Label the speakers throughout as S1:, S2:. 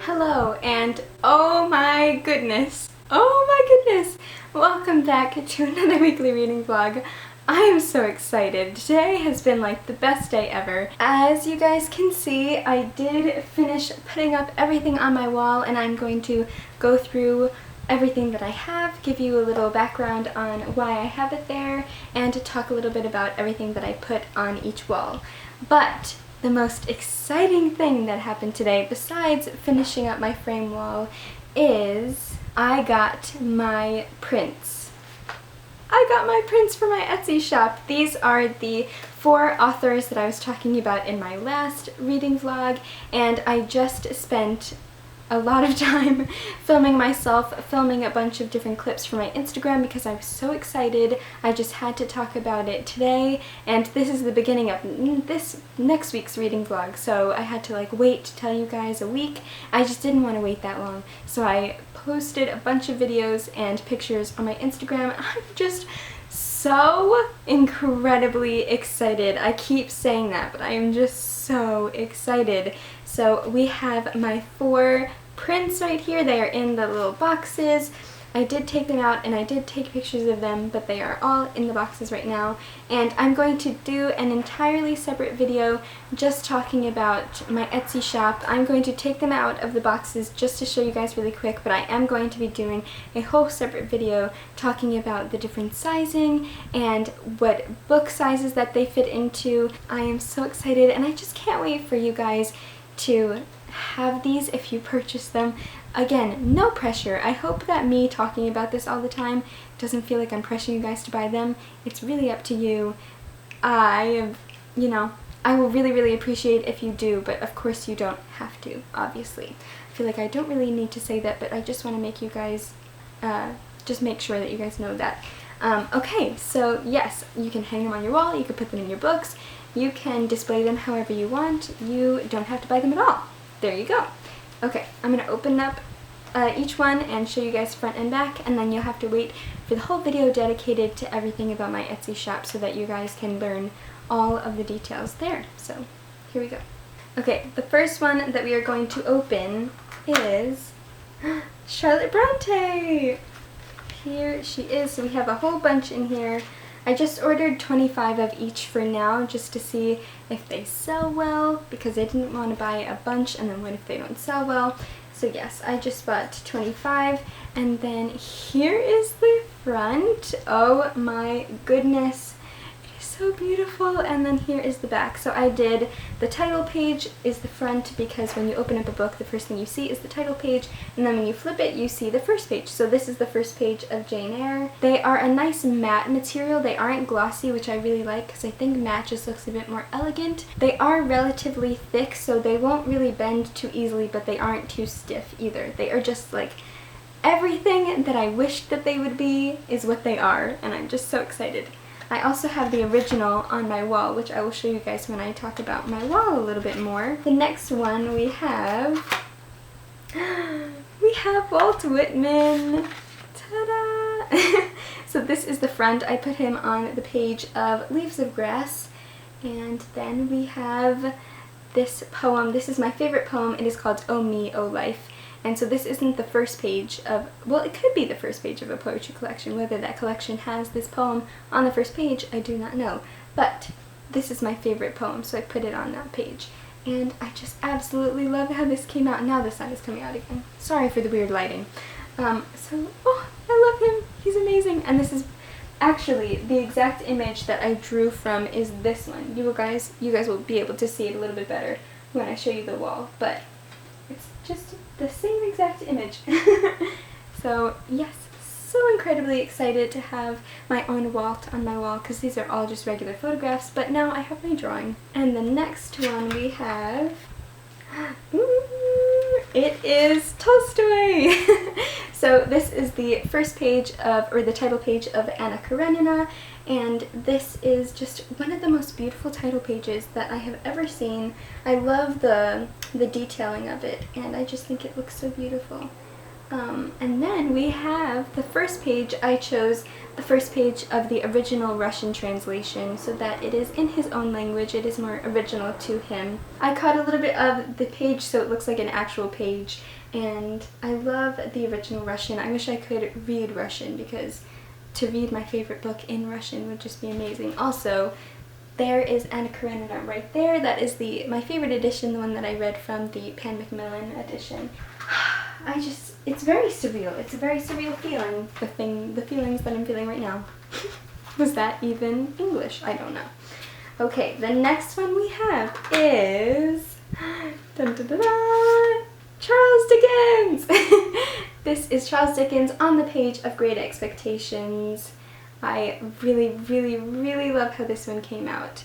S1: Hello, and oh my goodness, welcome back to another weekly reading vlog. I am so excited. Today has been like the best day ever. As you guys can see, I did finish putting up everything on my wall, and I'm going to go through everything that I have, give you a little background on why I have it there, and to talk a little bit about everything that I put on each wall. But the most exciting thing that happened today, besides finishing up my frame wall, is I got my prints. I got my prints for my Etsy shop. These are the 4 authors that I was talking about in my last reading vlog, and I just spent a lot of time filming myself, filming a bunch of different clips for my Instagram because I was so excited. I just had to talk about it today, and this is the beginning of this next week's reading vlog, so I had to like wait to tell you guys a week. I just didn't want to wait that long, so I posted a bunch of videos and pictures on my Instagram. I'm just so incredibly excited. I keep saying that, but I am just so excited. So we have my 4 prints right here. They are in the little boxes. I did take them out and I did take pictures of them, but they are all in the boxes right now. And I'm going to do an entirely separate video just talking about my Etsy shop. I'm going to take them out of the boxes just to show you guys really quick, but I am going to be doing a whole separate video talking about the different sizing and what book sizes that they fit into. I am so excited, and I just can't wait for you guys to have these if you purchase them. Again, no pressure. I hope that me talking about this all the time doesn't feel like I'm pressuring you guys to buy them. It's really up to you. I will really appreciate if you do, but of course you don't have to, obviously. I feel like I don't really need to say that, but I just want to make you guys, just make sure that you guys know that. Okay, so yes, you can hang them on your wall, you can put them in your books, you can display them however you want. You don't have to buy them at all. There you go. Okay, I'm going to open up each one and show you guys front and back, and then you'll have to wait for the whole video dedicated to everything about my Etsy shop so that you guys can learn all of the details there. So here we go. Okay, the first one that we are going to open is Charlotte Bronte. Here she is. So we have a whole bunch in here. I just ordered 25 of each for now just to see if they sell well, because I didn't want to buy a bunch and then what if they don't sell well. So yes, I just bought 25, and then here is the front. Oh my goodness, it is so beautiful. And then here is the back. So I did the title page is the front, because when you open up a book the first thing you see is the title page, and then when you flip it you see the first page. So this is the first page of Jane Eyre. They are a nice matte material. They aren't glossy, which I really like because I think matte just looks a bit more elegant. They are relatively thick, so they won't really bend too easily, but they aren't too stiff either. They are just like everything that I wished that they would be is what they are, and I'm just so excited. I also have the original on my wall, which I will show you guys when I talk about my wall a little bit more. The next one we have Walt Whitman. Ta-da! So this is the front. I put him on the page of Leaves of Grass. And then we have this poem. This is my favorite poem. It is called Oh Me, Oh Life. And so this isn't the first page of, well, it could be the first page of a poetry collection. Whether that collection has this poem on the first page, I do not know. But this is my favorite poem, so I put it on that page. And I just absolutely love how this came out. Now the sun is coming out again. Sorry for the weird lighting. I love him. He's amazing. And this is actually the exact image that I drew from is this one. You guys will be able to see it a little bit better when I show you the wall. But it's just the same exact image. So yes, so incredibly excited to have my own Walt on my wall, because these are all just regular photographs, but now I have my drawing. And the next one we have, it is Tolstoy. So this is the first page of, or the title page of Anna Karenina, and this is just one of the most beautiful title pages that I have ever seen. I love the detailing of it, and I just think it looks so beautiful. And then we have the first page. I chose the first page of the original Russian translation so that it is in his own language. It is more original to him. I cut a little bit of the page so it looks like an actual page, and I love the original Russian. I wish I could read Russian, because to read my favorite book in Russian would just be amazing. Also, there is Anna Karenina right there. That is my favorite edition, the one that I read from the Pan Macmillan edition. It's very surreal. It's a very surreal feeling, the feelings that I'm feeling right now. Was that even English? I don't know. Okay, the next one we have is dun, dun, dun, dun, Charles Dickens! This is Charles Dickens on the page of Great Expectations. I really, really, really love how this one came out.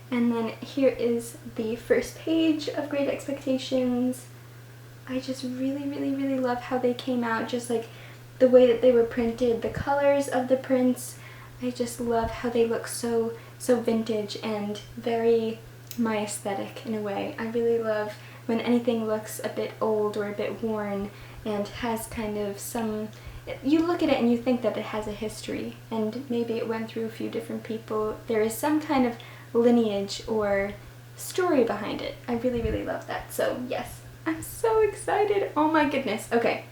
S1: And then here is the first page of Great Expectations. I just really, really, really love how they came out, just like the way that they were printed, the colors of the prints. I just love how they look so vintage and very my aesthetic in a way. I really love when anything looks a bit old or a bit worn and has kind of some, you look at it and you think that it has a history, and maybe it went through a few different people. There is some kind of lineage or story behind it. I really, really love that. So yes, I'm so excited. Oh my goodness. Okay.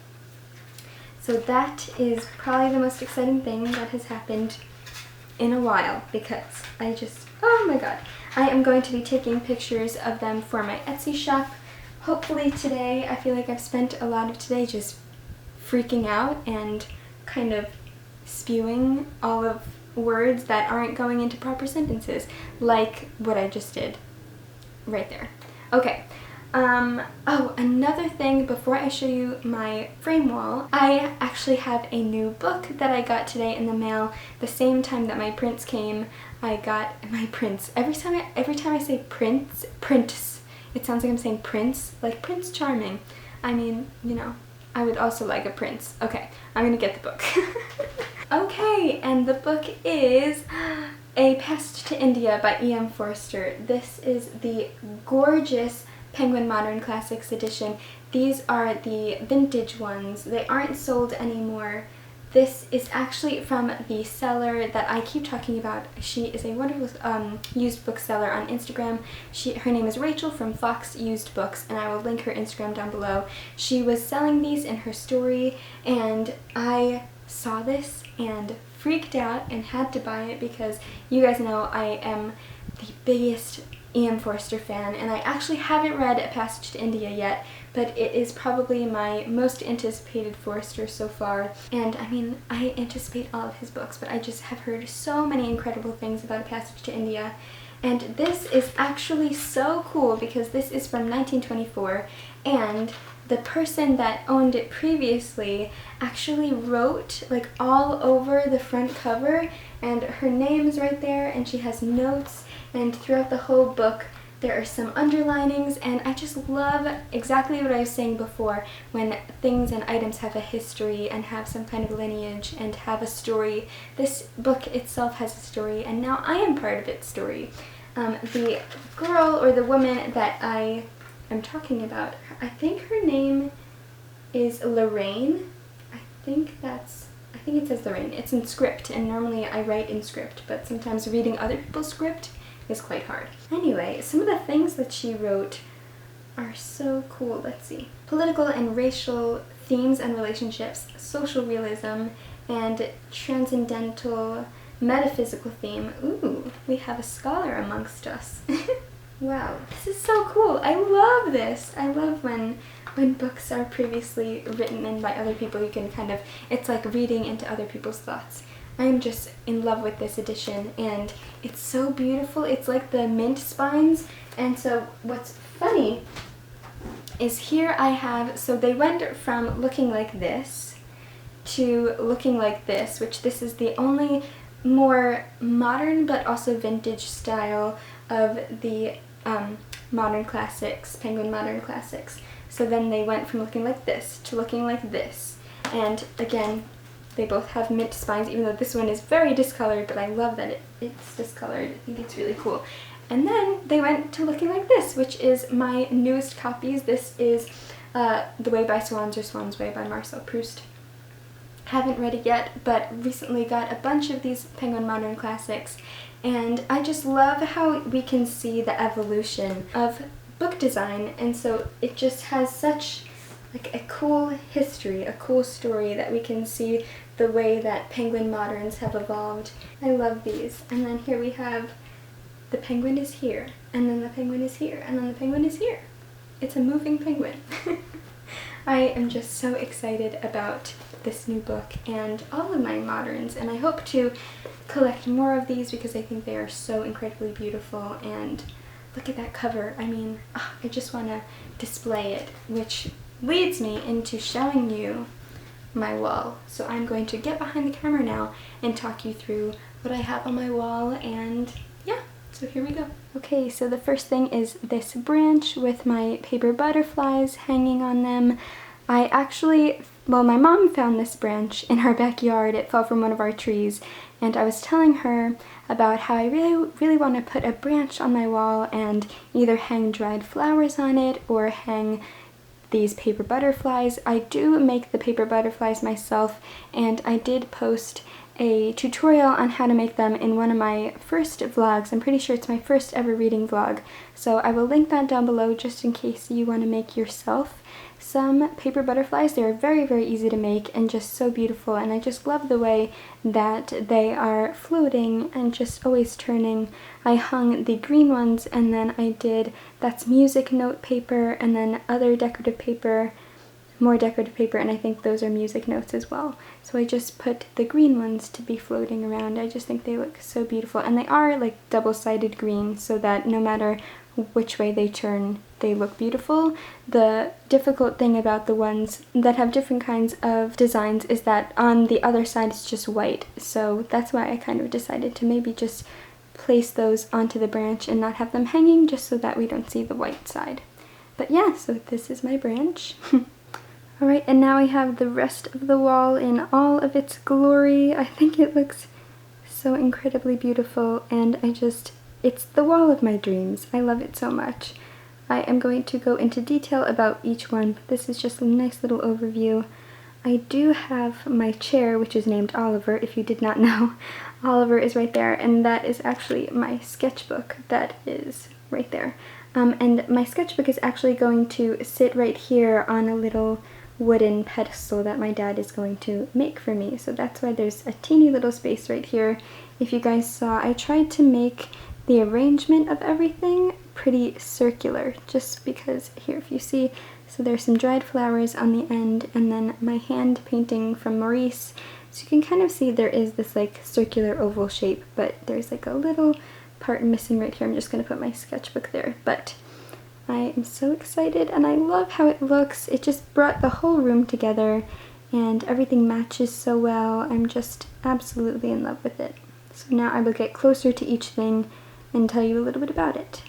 S1: So that is probably the most exciting thing that has happened in a while, because oh my god. I am going to be taking pictures of them for my Etsy shop. Hopefully today. I feel like I've spent a lot of today just freaking out and kind of spewing all of words that aren't going into proper sentences, like what I just did right there. Okay. Oh, another thing before I show you my frame wall, I actually have a new book that I got today in the mail. The same time that my prints came, I got my prints. Every time I say prints, it sounds like I'm saying prince, like Prince Charming. I mean, you know, I would also like a prince. Okay, I'm gonna get the book. Okay, and the book is A Passage to India by E.M. Forster. This is the gorgeous Penguin Modern Classics edition. These are the vintage ones. They aren't sold anymore. This is actually from the seller that I keep talking about. She is a wonderful used book seller on Instagram. Her name is Rachel from Fox Used Books, and I will link her Instagram down below. She was selling these in her story, and I saw this and freaked out and had to buy it, because you guys know I am the biggest E.M. Forster fan, and I actually haven't read A Passage to India yet, but it is probably my most anticipated Forster so far. And I mean, I anticipate all of his books, but I just have heard so many incredible things about A Passage to India. And this is actually so cool, because this is from 1924, and the person that owned it previously actually wrote like all over the front cover, and her name's right there, and she has notes, and throughout the whole book there are some underlinings, and I just love exactly what I was saying before, when things and items have a history and have some kind of lineage and have a story. This book itself has a story, and now I am part of its story. The girl, or the woman that I am talking about, I think her name is Lorraine. I think it says Lorraine. It's in script, and normally I write in script, but sometimes reading other people's script is quite hard. Anyway, some of the things that she wrote are so cool. Let's see. Political and racial themes and relationships, social realism, and transcendental metaphysical theme. Ooh, we have a scholar amongst us. Wow, this is so cool. I love this. I love when books are previously written in by other people. You can kind of, it's like reading into other people's thoughts. I'm just in love with this edition, and it's so beautiful. It's like the mint spines, and so what's funny is here I have, so they went from looking like this to looking like this, which this is the only more modern but also vintage style of the modern classics, Penguin Modern Classics. So then they went from looking like this to looking like this. And again, they both have mint spines, even though this one is very discolored, but I love that it's discolored. I think it's really cool. And then they went to looking like this, which is my newest copies. This is The Way by Swans, or Swan's Way by Marcel Proust. Haven't read it yet, but recently got a bunch of these Penguin Modern Classics, and I just love how we can see the evolution of book design, and so it just has such like a cool history, a cool story that we can see the way that Penguin Moderns have evolved. I love these. And then here we have the penguin is here, and then the penguin is here, and then the penguin is here. It's a moving penguin. I am just so excited about this new book and all of my moderns, and I hope to collect more of these because I think they are so incredibly beautiful. And look at that cover. I mean, I just want to display it, which leads me into showing you my wall. So I'm going to get behind the camera now and talk you through what I have on my wall, and yeah, so here we go. Okay, so the first thing is this branch with my paper butterflies hanging on them. Well, my mom found this branch in our backyard. It fell from one of our trees, and I was telling her about how I really want to put a branch on my wall and either hang dried flowers on it or hang these paper butterflies. I do make the paper butterflies myself, and I did post a tutorial on how to make them in one of my first vlogs. I'm pretty sure it's my first ever reading vlog, so I will link that down below just in case you want to make yourself some paper butterflies. They are very, very easy to make and just so beautiful, and I just love the way that they are floating and just always turning. I hung the green ones, and then I did, that's music note paper, and then other decorative paper, more decorative paper, and I think those are music notes as well. So I just put the green ones to be floating around. I just think they look so beautiful, and they are like double-sided green so that no matter which way they turn, they look beautiful. The difficult thing about the ones that have different kinds of designs is that on the other side it's just white, so that's why I kind of decided to maybe just place those onto the branch and not have them hanging, just so that we don't see the white side. But yeah, so this is my branch. Alright, and now I have the rest of the wall in all of its glory. I think it looks so incredibly beautiful, and it's the wall of my dreams. I love it so much. I am going to go into detail about each one, but this is just a nice little overview. I do have my chair, which is named Oliver, if you did not know. Oliver is right there, and that is actually my sketchbook that is right there. And my sketchbook is actually going to sit right here on a little wooden pedestal that my dad is going to make for me. So that's why there's a teeny little space right here. If you guys saw, I tried to make the arrangement of everything pretty circular, just because here, if you see, so there's some dried flowers on the end, and then my hand painting from Maurice. So you can kind of see there is this like circular oval shape, but there's like a little part missing right here. I'm just going to put my sketchbook there, but I am so excited, and I love how it looks. It just brought the whole room together, and everything matches so well. I'm just absolutely in love with it. So now I will get closer to each thing and tell you a little bit about it.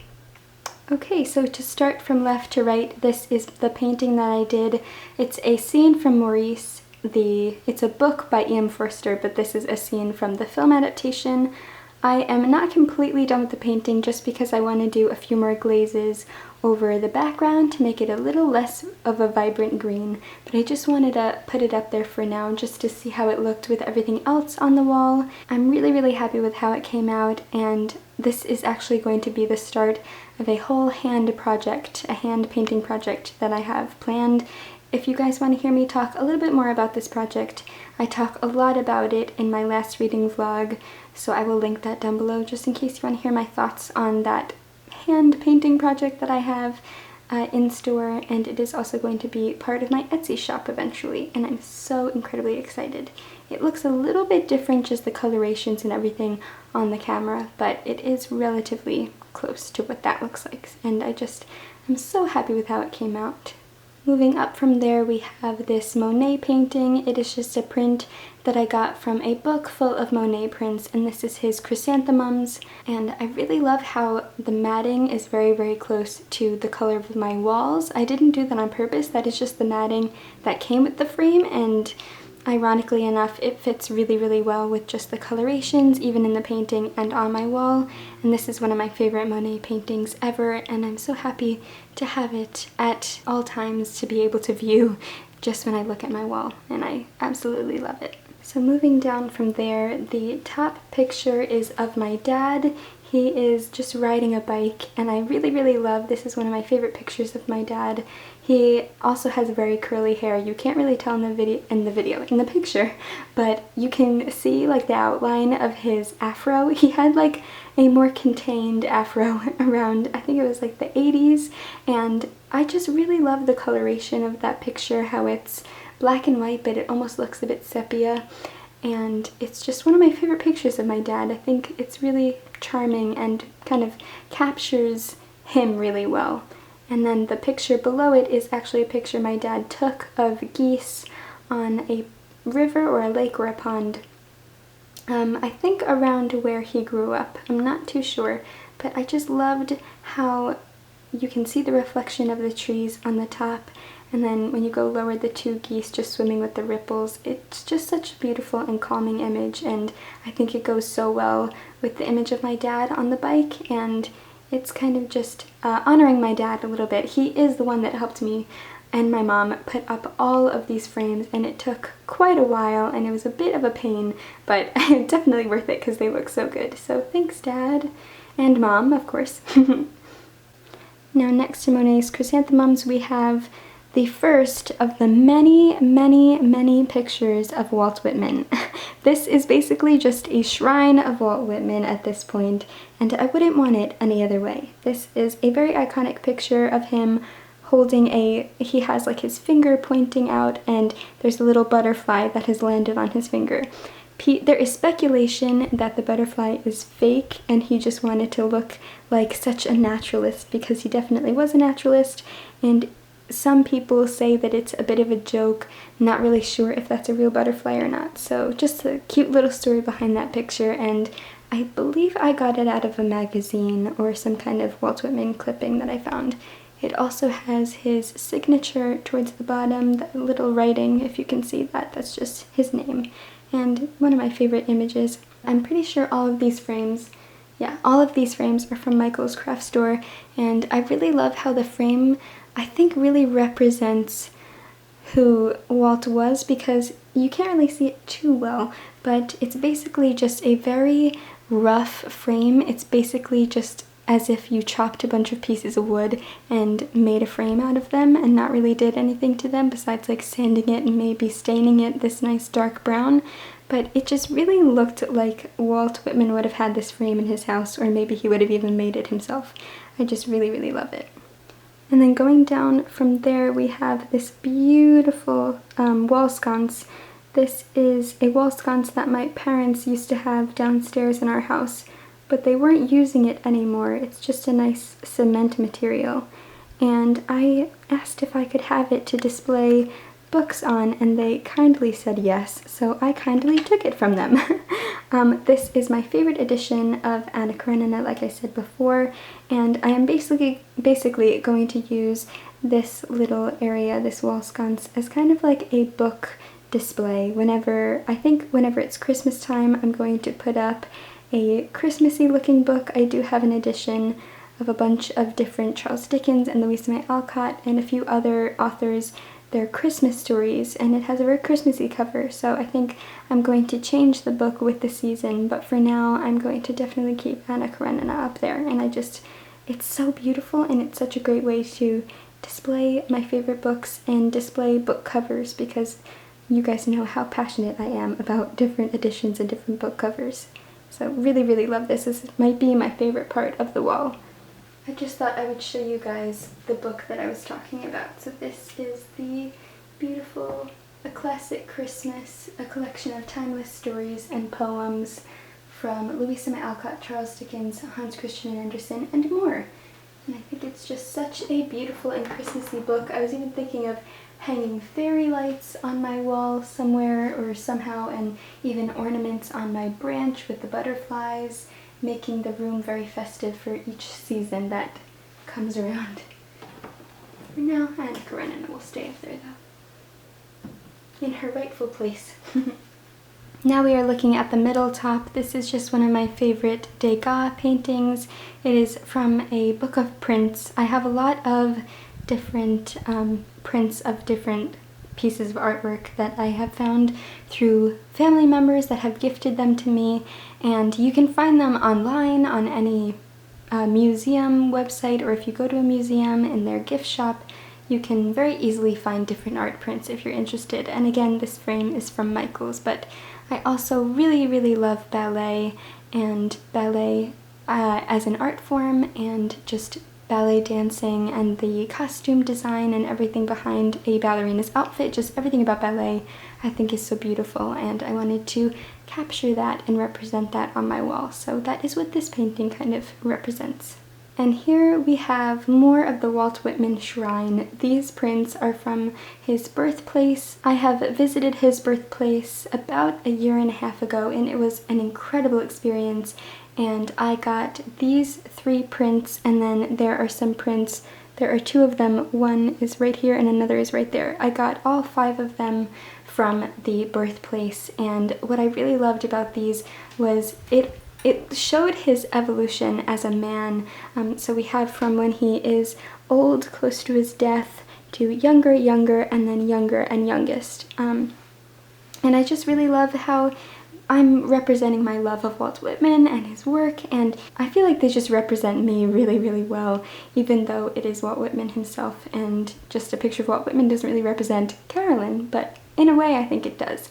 S1: Okay, so to start from left to right, this is the painting that I did. It's a scene from Maurice. It's a book by E.M. Forster, but this is a scene from the film adaptation. I am not completely done with the painting just because I want to do a few more glazes over the background to make it a little less of a vibrant green, but I just wanted to put it up there for now just to see how it looked with everything else on the wall. I'm really, really happy with how it came out, and this is actually going to be the start of a whole hand project, a hand painting project that I have planned. If you guys want to hear me talk a little bit more about this project, I talk a lot about it in my last reading vlog, so I will link that down below just in case you want to hear my thoughts on that hand painting project that I have in store, and it is also going to be part of my Etsy shop eventually, and I'm so incredibly excited. It looks a little bit different, just the colorations and everything on the camera, but it is relatively close to what that looks like, and I'm so happy with how it came out. Moving up from there, we have this Monet painting. It is just a print that I got from a book full of Monet prints, and this is his chrysanthemums. And I really love how the matting is very, very close to the color of my walls. I didn't do that on purpose. That is just the matting that came with the frame, and ironically enough, it fits really, really well with just the colorations, even in the painting and on my wall. And this is one of my favorite Monet paintings ever, and I'm so happy to have it at all times to be able to view just when I look at my wall, and I absolutely love it. So moving down from there, the top picture is of my dad. He is just riding a bike, and I really, really love, this is one of my favorite pictures of my dad. He also has very curly hair. You can't really tell in the picture, but you can see like the outline of his afro. He had like a more contained afro around, I think it was like the 80s, and I just really love the coloration of that picture, how it's black and white, but it almost looks a bit sepia. And it's just one of my favorite pictures of my dad. I think it's really charming and kind of captures him really well. And then the picture below it is actually a picture my dad took of geese on a river or a lake or a pond. I think around where he grew up. I'm not too sure, but I just loved how you can see the reflection of the trees on the top, and then when you go lower, the two geese just swimming with the ripples. It's just such a beautiful and calming image, and I think it goes so well with the image of my dad on the bike, and it's kind of just honoring my dad a little bit. He is the one that helped me and my mom put up all of these frames, and it took quite a while, and it was a bit of a pain, but definitely worth it because they look so good. So thanks, Dad, and Mom, of course. Now next to Monet's chrysanthemums, we have the first of the many, many, many pictures of Walt Whitman. This is basically just a shrine of Walt Whitman at this point, and I wouldn't want it any other way. This is a very iconic picture of him holding he has like his finger pointing out, and there's a little butterfly that has landed on his finger. There is speculation that the butterfly is fake and he just wanted to look like such a naturalist, because he definitely was a naturalist, and some people say that it's a bit of a joke. Not really sure if that's a real butterfly or not. So just a cute little story behind that picture, and I believe I got it out of a magazine or some kind of Walt Whitman clipping that I found. It also has his signature towards the bottom, that little writing, if you can see that, that's just his name. And one of my favorite images. I'm pretty sure all of these frames are from Michael's craft store, and I really love how the frame, I think, really represents who Walt was, because you can't really see it too well, but it's basically just a very rough frame. It's basically just as if you chopped a bunch of pieces of wood and made a frame out of them and not really did anything to them besides like sanding it and maybe staining it this nice dark brown. But it just really looked like Walt Whitman would have had this frame in his house, or maybe he would have even made it himself. I just really, really love it. And then going down from there, we have this beautiful wall sconce. This is a wall sconce that my parents used to have downstairs in our house, but they weren't using it anymore. It's just a nice cement material. And I asked if I could have it to display books on, and they kindly said yes, so I kindly took it from them. This is my favorite edition of Anna Karenina, like I said before, and I am basically going to use this little area, this wall sconce, as kind of like a book display. Whenever it's Christmas time, I'm going to put up a Christmassy looking book. I do have an edition of a bunch of different Charles Dickens and Louisa May Alcott and a few other authors, their Christmas stories, and it has a very Christmassy cover, so I think I'm going to change the book with the season, but for now I'm going to definitely keep Anna Karenina up there, and it's so beautiful, and it's such a great way to display my favorite books and display book covers, because you guys know how passionate I am about different editions and different book covers. So really, really love this. This might be my favorite part of the wall. I just thought I would show you guys the book that I was talking about. So this is the beautiful A Classic Christmas, a collection of timeless stories and poems from Louisa May Alcott, Charles Dickens, Hans Christian Andersen, and more. And I think it's just such a beautiful and Christmassy book. I was even thinking of hanging fairy lights on my wall somewhere or somehow, and even ornaments on my branch with the butterflies, making the room very festive for each season that comes around. For now, and Karenina will stay up there though, in her rightful place. Now we are looking at the middle top. This is just one of my favorite Degas paintings. It is from a book of prints. I have a lot of different prints of different pieces of artwork that I have found through family members that have gifted them to me, and you can find them online on any museum website, or if you go to a museum in their gift shop, you can very easily find different art prints if you're interested. And again, this frame is from Michael's, but I also really love ballet, and ballet as an art form, and just ballet dancing and the costume design and everything behind a ballerina's outfit. Just everything about ballet I think is so beautiful, and I wanted to capture that and represent that on my wall. So that is what this painting kind of represents. And here we have more of the Walt Whitman shrine. These prints are from his birthplace. I have visited his birthplace about a year and a half ago, and it was an incredible experience. And I got these 3 prints, and then there are some prints. There are 2 of them. One is right here and another is right there. I got all 5 of them from the birthplace, and what I really loved about these was it showed his evolution as a man. So we have from when he is old, close to his death, to younger, and then younger and youngest. And I just really love how I'm representing my love of Walt Whitman and his work, and I feel like they just represent me really well, even though it is Walt Whitman himself, and just a picture of Walt Whitman doesn't really represent Carolyn, but in a way I think it does.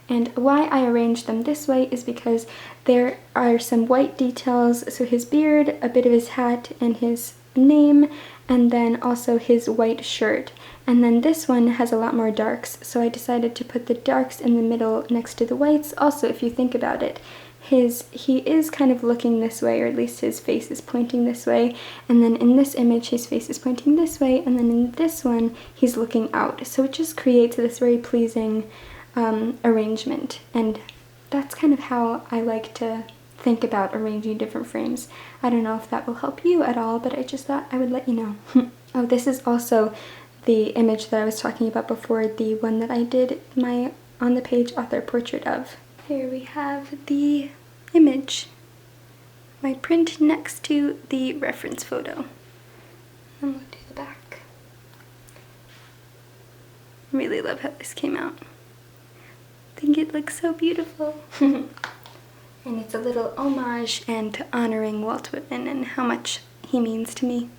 S1: And why I arranged them this way is because there are some white details, so his beard, a bit of his hat, and his name, and then also his white shirt. And then this one has a lot more darks, so I decided to put the darks in the middle next to the whites. Also, if you think about it, he is kind of looking this way, or at least his face is pointing this way, and then in this image his face is pointing this way, and then in this one he's looking out. So it just creates this very pleasing arrangement, and that's kind of how I like to think about arranging different frames. I don't know if that will help you at all, but I just thought I would let you know. Oh, this is also the image that I was talking about before, the one that I did my on the page author portrait of. Here we have the image, my print next to the reference photo. And we'll do the back. Really love how this came out. I think it looks so beautiful. And it's a little homage and honoring Walt Whitman and how much he means to me.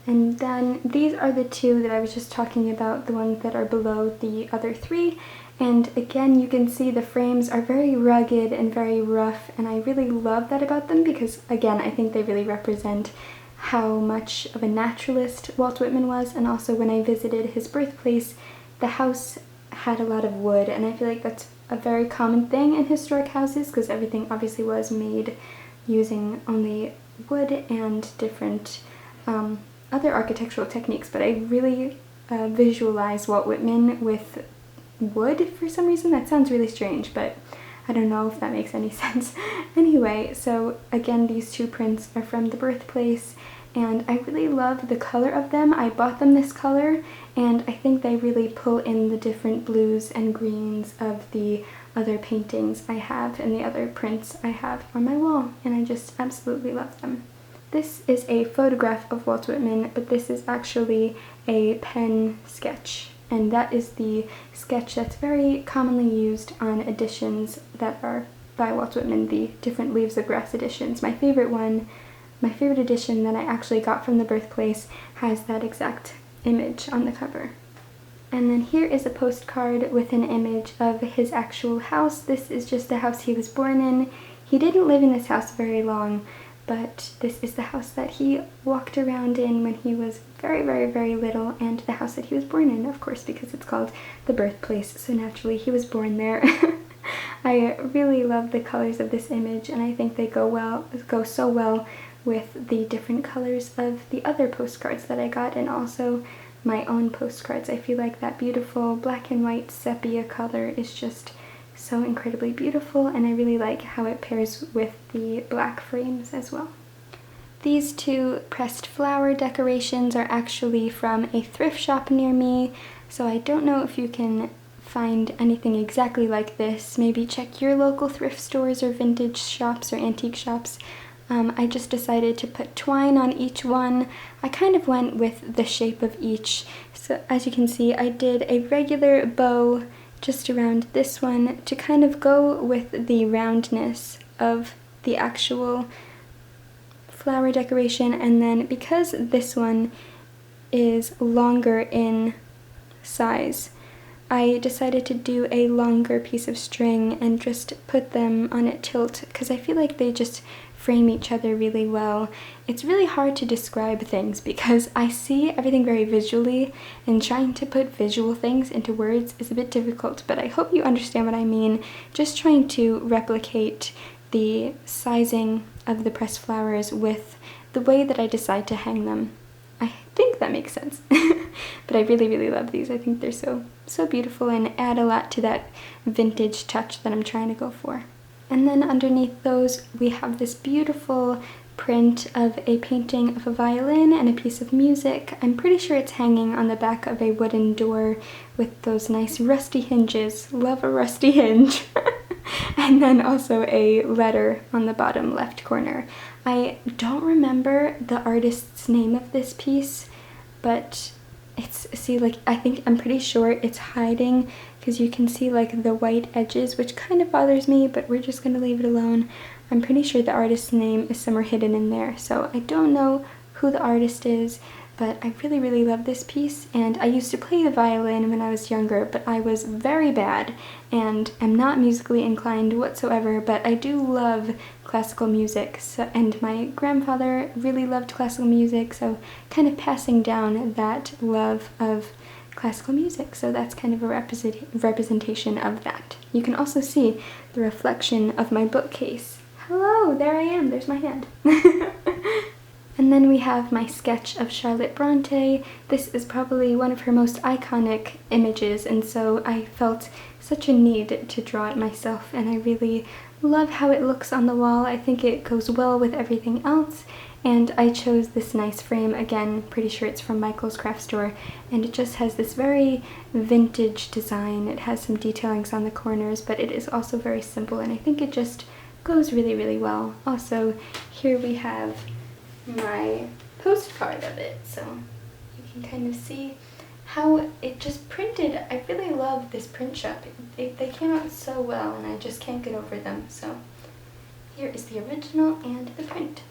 S1: And then these are the 2 that I was just talking about, the ones that are below the other 3. And again, you can see the frames are very rugged and very rough, and I really love that about them because, again, I think they really represent how much of a naturalist Walt Whitman was. And also when I visited his birthplace, the house had a lot of wood, and I feel like that's a very common thing in historic houses because everything obviously was made using only wood and different other architectural techniques, but I really visualize Walt Whitman with wood for some reason. That sounds really strange, but I don't know if that makes any sense. Anyway, so again, these 2 prints are from the birthplace, and I really love the color of them. I bought them this color, and I think they really pull in the different blues and greens of the other paintings I have and the other prints I have on my wall, and I just absolutely love them. This is a photograph of Walt Whitman, but this is actually a pen sketch, and that is the sketch that's very commonly used on editions that are by Walt Whitman, the different Leaves of Grass editions. My favorite edition that I actually got from the birthplace has that exact image on the cover. And then here is a postcard with an image of his actual house. This is just the house he was born in. He didn't live in this house very long, but this is the house that he walked around in when he was very little, and the house that he was born in, of course, because it's called the birthplace, so naturally he was born there. I really love the colors of this image, and I think they go so well with the different colors of the other postcards that I got, and also my own postcards. I feel like that beautiful black and white sepia color is just so incredibly beautiful, and I really like how it pairs with the black frames as well. These two pressed flower decorations are actually from a thrift shop near me, so I don't know if you can find anything exactly like this. Maybe check your local thrift stores or vintage shops or antique shops. I just decided to put twine on each one. I kind of went with the shape of each. So as you can see, I did a regular bow just around this one to kind of go with the roundness of the actual flower decoration, and then because this one is longer in size, I decided to do a longer piece of string and just put them on a tilt because I feel like they just frame each other really well. It's really hard to describe things because I see everything very visually, and trying to put visual things into words is a bit difficult, but I hope you understand what I mean. Just trying to replicate the sizing of the pressed flowers with the way that I decide to hang them. I think that makes sense. But I really, really love these. I think they're so beautiful and add a lot to that vintage touch that I'm trying to go for. And then underneath those, we have this beautiful print of a painting of a violin and a piece of music. I'm pretty sure it's hanging on the back of a wooden door with those nice rusty hinges. Love a rusty hinge. And then also a letter on the bottom left corner. I don't remember the artist's name of this piece, but I'm pretty sure it's hiding because you can see like the white edges, which kind of bothers me, but we're just gonna leave it alone. I'm pretty sure the artist's name is somewhere hidden in there, so I don't know who the artist is, but I really, really love this piece, and I used to play the violin when I was younger, but I was very bad and am not musically inclined whatsoever, but I do love classical music, and my grandfather really loved classical music, so kind of passing down that love of classical music, so that's kind of a representation of that. You can also see the reflection of my bookcase. Hello, there I am, there's my hand. And then we have my sketch of Charlotte Bronte. This is probably one of her most iconic images, and so I felt such a need to draw it myself, and I really love how it looks on the wall. I think it goes well with everything else, and I chose this nice frame. Again, pretty sure it's from Michael's craft store, and it just has this very vintage design. It has some detailings on the corners, but it is also very simple, and I think it just goes really, really well. Also, here we have my postcard of it, so you can kind of see how it just printed. I really love this print shop. They came out so well, and I just can't get over them. So here is the original and the print.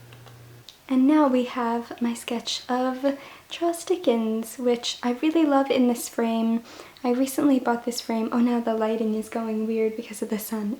S1: And now we have my sketch of Charles Dickens, which I really love in this frame. I recently bought this frame. Oh, now the lighting is going weird because of the sun.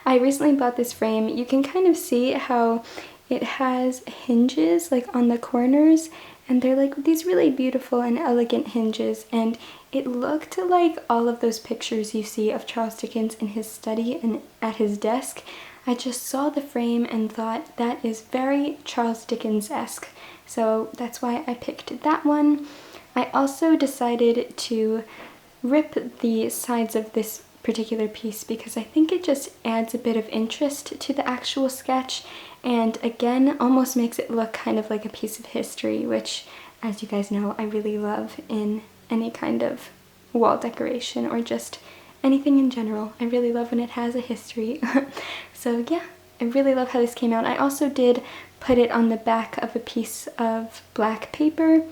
S1: I recently bought this frame. You can kind of see how it has hinges like on the corners, and they're like these really beautiful and elegant hinges, and it looked like all of those pictures you see of Charles Dickens in his study and at his desk. I just saw the frame and thought that is very Charles Dickens-esque, so that's why I picked that one. I also decided to rip the sides of this particular piece because I think it just adds a bit of interest to the actual sketch, and again almost makes it look kind of like a piece of history, which, as you guys know, I really love in any kind of wall decoration or just anything in general. I really love when it has a history. So yeah, I really love how this came out. I also did put it on the back of a piece of black paper,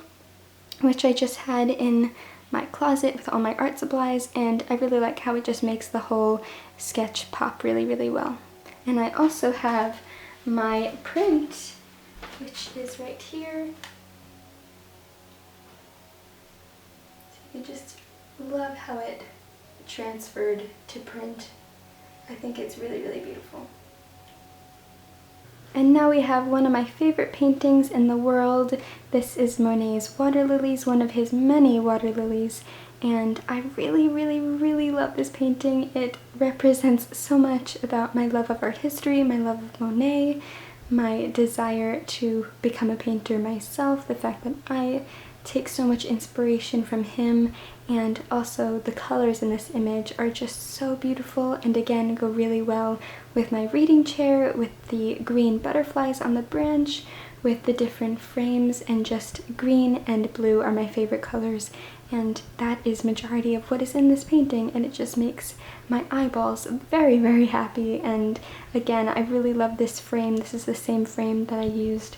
S1: which I just had in my closet with all my art supplies, and I really like how it just makes the whole sketch pop really, really well. And I also have my print, which is right here. So I just love how it transferred to print. I think it's really, really beautiful. And now we have one of my favorite paintings in the world. This is Monet's Water Lilies, one of his many water lilies, and I really, really, really love this painting. It represents so much about my love of art history, my love of Monet, my desire to become a painter myself, the fact that I take so much inspiration from him, and also the colors in this image are just so beautiful and again go really well with my reading chair, with the green butterflies on the branch, with the different frames, and just green and blue are my favorite colors, and that is majority of what is in this painting, and it just makes my eyeballs very, very happy. And again, I really love this frame. This is the same frame that I used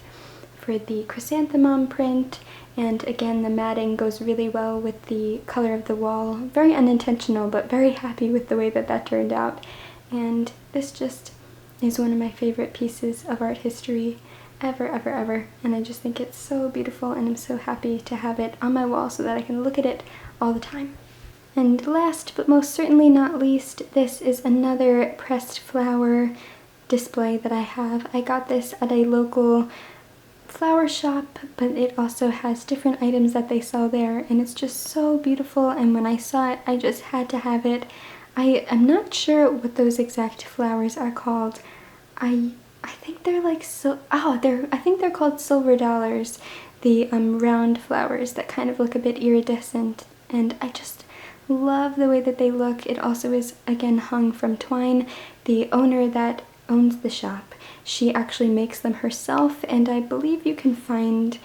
S1: for the chrysanthemum print, and again the matting goes really well with the color of the wall. Very unintentional, but very happy with the way that that turned out. And this just is one of my favorite pieces of art history ever, ever, ever, and I just think it's so beautiful, and I'm so happy to have it on my wall so that I can look at it all the time. And last but most certainly not least, this is another pressed flower display that I have. I got this at a local flower shop, but it also has different items that they sell there, and it's just so beautiful, and when I saw it I just had to have it. I am not sure what those exact flowers are called. I think they're like I think they're called silver dollars, the round flowers that kind of look a bit iridescent, and I just love the way that they look. It also is again hung from twine. The owner that owns the shop, she actually makes them herself, and I believe you can find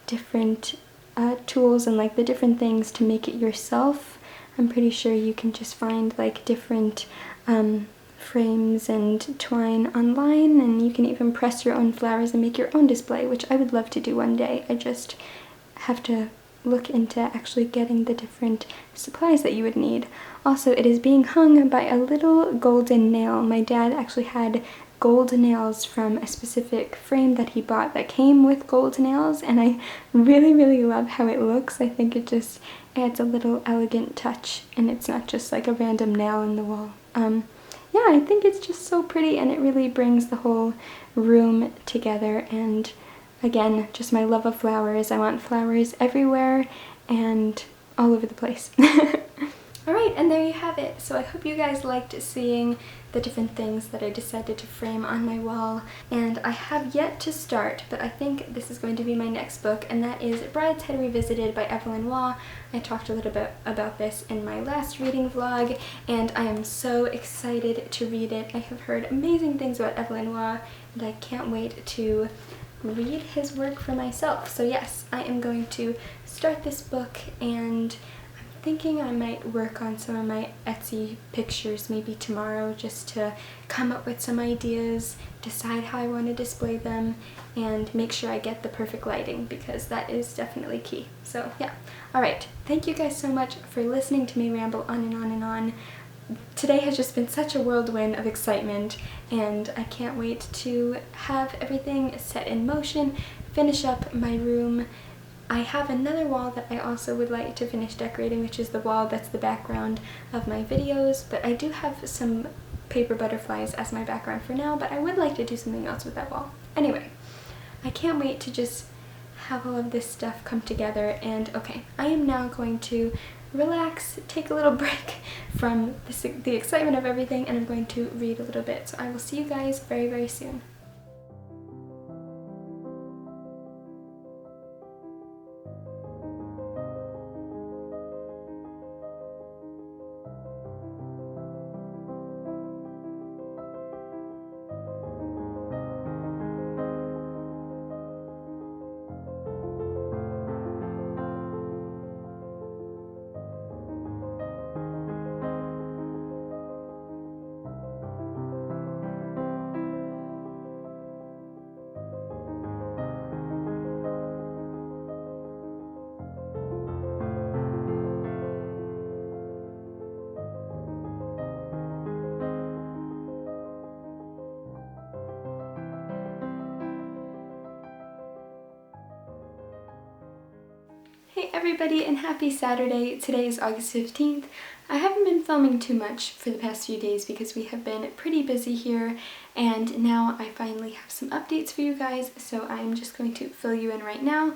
S1: different tools and like the different things to make it yourself. I'm pretty sure you can just find like different frames and twine online, and you can even press your own flowers and make your own display, which I would love to do one day. I just have to look into actually getting the different supplies that you would need. Also, it is being hung by a little golden nail. My dad actually had gold nails from a specific frame that he bought that came with gold nails, and I really, really love how it looks. I think it just adds a little elegant touch, and it's not just like a random nail in the wall. Yeah, I think it's just so pretty, and it really brings the whole room together. And again, just my love of flowers. I want flowers everywhere and all over the place. Alright, and there you have it. So I hope you guys liked seeing the different things that I decided to frame on my wall. And I have yet to start, but I think this is going to be my next book, and that is Brideshead Revisited by Evelyn. I talked a little bit about this in my last reading vlog, and I am so excited to read it. I have heard amazing things about Evelyn, and I can't wait to read his work for myself. So yes, I am going to start this book, and thinking I might work on some of my Etsy pictures maybe tomorrow, just to come up with some ideas, decide how I want to display them, and make sure I get the perfect lighting, because that is definitely key. So yeah. Alright, thank you guys so much for listening to me ramble on and on and on. Today has just been such a whirlwind of excitement, and I can't wait to have everything set in motion, finish up my room. I have another wall that I also would like to finish decorating, which is the wall that's the background of my videos, but I do have some paper butterflies as my background for now, but I would like to do something else with that wall. Anyway, I can't wait to just have all of this stuff come together, and okay, I am now going to relax, take a little break from the excitement of everything, and I'm going to read a little bit. So I will see you guys very, very soon. Hey everybody, and happy Saturday. Today is August 15th. I haven't been filming too much for the past few days because we have been pretty busy here, and now I finally have some updates for you guys, so I'm just going to fill you in right now.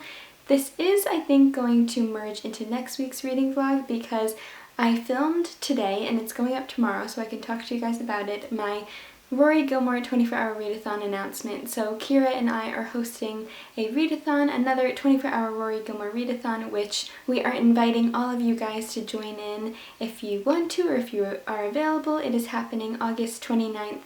S1: This is, I think, going to merge into next week's reading vlog because I filmed today and it's going up tomorrow, so I can talk to you guys about it, my Rory Gilmore 24-hour readathon announcement. So Kira and I are hosting a readathon, another 24-hour Rory Gilmore readathon, which we are inviting all of you guys to join in if you want to or if you are available. It is happening August 29th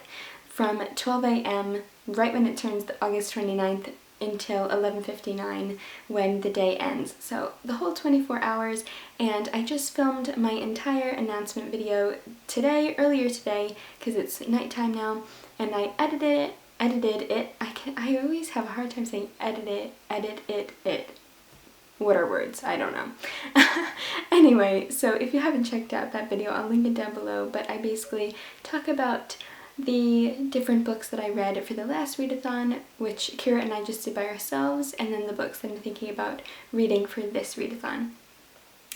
S1: from 12 a.m. right when it turns August 29th until 11:59 when the day ends. So the whole 24 hours, and I just filmed my entire announcement video earlier today, because it's nighttime now, and I edited it. I always have a hard time saying edit it. What are words? I don't know. Anyway, so if you haven't checked out that video, I'll link it down below, but I basically talk about the different books that I read for the last readathon, which Kira and I just did by ourselves, and then the books that I'm thinking about reading for this readathon.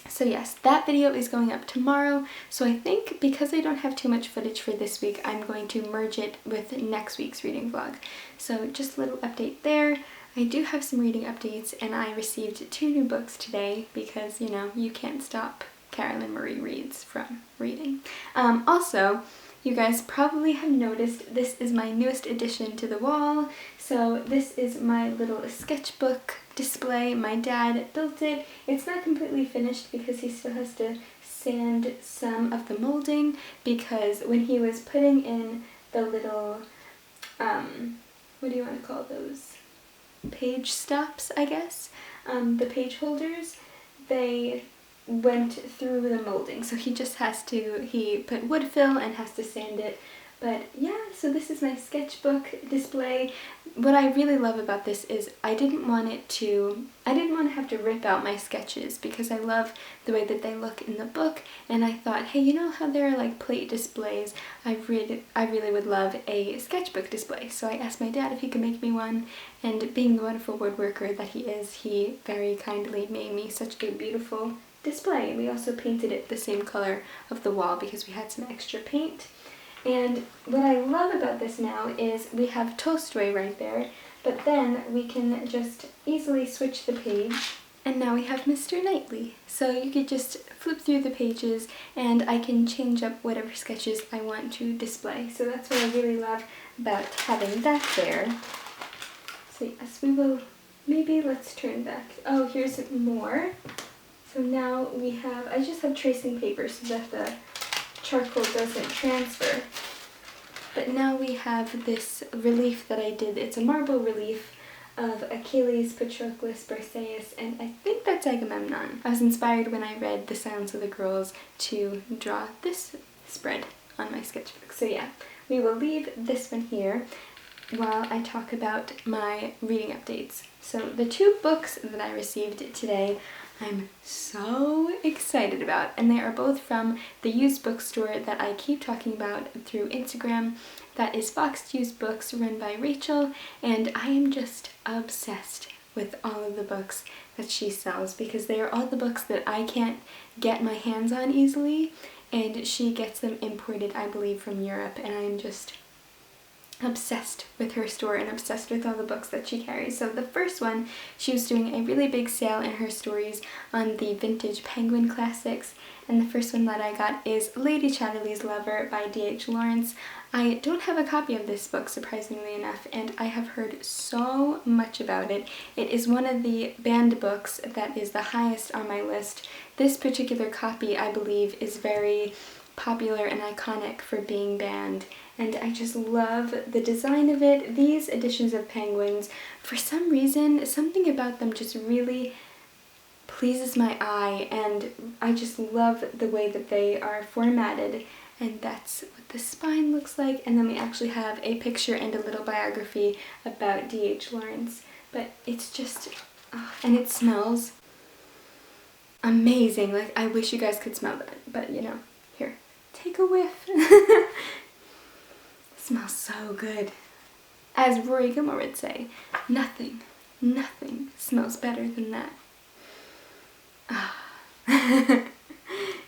S1: So yes, that video is going up tomorrow, so I think because I don't have too much footage for this week, I'm going to merge it with next week's reading vlog. So just a little update there. I do have some reading updates, and I received 2 new books today because, you know, you can't stop Carolyn Marie Reads from reading. Also, you guys probably have noticed this is my newest addition to the wall. So this is my little sketchbook display. My dad built it. It's not completely finished because he still has to sand some of the molding, because when he was putting in the little, what do you want to call those? Page stops, I guess. The page holders, they went through the molding, so he put wood fill and has to sand it. But yeah, so this is my sketchbook display. What I really love about this is I didn't want to have to rip out my sketches, because I love the way that they look in the book, and I thought, hey, you know how there are like plate displays? I really would love a sketchbook display. So I asked my dad if he could make me one, and being the wonderful woodworker that he is, he very kindly made me such a beautiful display. We also painted it the same color of the wall because we had some extra paint. And what I love about this now is we have Tolstoy right there, but then we can just easily switch the page, and now we have Mr. Knightley. So you could just flip through the pages and I can change up whatever sketches I want to display. So that's what I really love about having that there. So yes, let's turn back. Oh, here's more. So now we have, I just have tracing paper so that the charcoal doesn't transfer. But now we have this relief that I did. It's a marble relief of Achilles, Patroclus, Briseis, and I think that's Agamemnon. I was inspired when I read The Silence of the Girls to draw this spread on my sketchbook. So yeah, we will leave this one here while I talk about my reading updates. So the 2 books that I received today, I'm so excited about, and they are both from the used bookstore that I keep talking about through Instagram. That is Fox Used Books, run by Rachel, and I am just obsessed with all of the books that she sells, because they are all the books that I can't get my hands on easily, and she gets them imported, I believe, from Europe, and I'm just obsessed with her store and obsessed with all the books that she carries. So the first one, she was doing a really big sale in her stories on the vintage Penguin classics, and the first one that I got is Lady Chatterley's Lover by D.H. Lawrence. I don't have a copy of this book, surprisingly enough, and I have heard so much about it. It is one of the banned books that is the highest on my list. This particular copy, I believe, is very popular and iconic for being banned, and I just love the design of it. These editions of Penguins, for some reason, something about them just really pleases my eye, and I just love the way that they are formatted, and that's what the spine looks like. And then we actually have a picture and a little biography about D.H. Lawrence, but it's just, and it smells amazing. Like, I wish you guys could smell that, but you know, here, take a whiff. Smells so good. As Rory Gilmore would say, nothing smells better than that.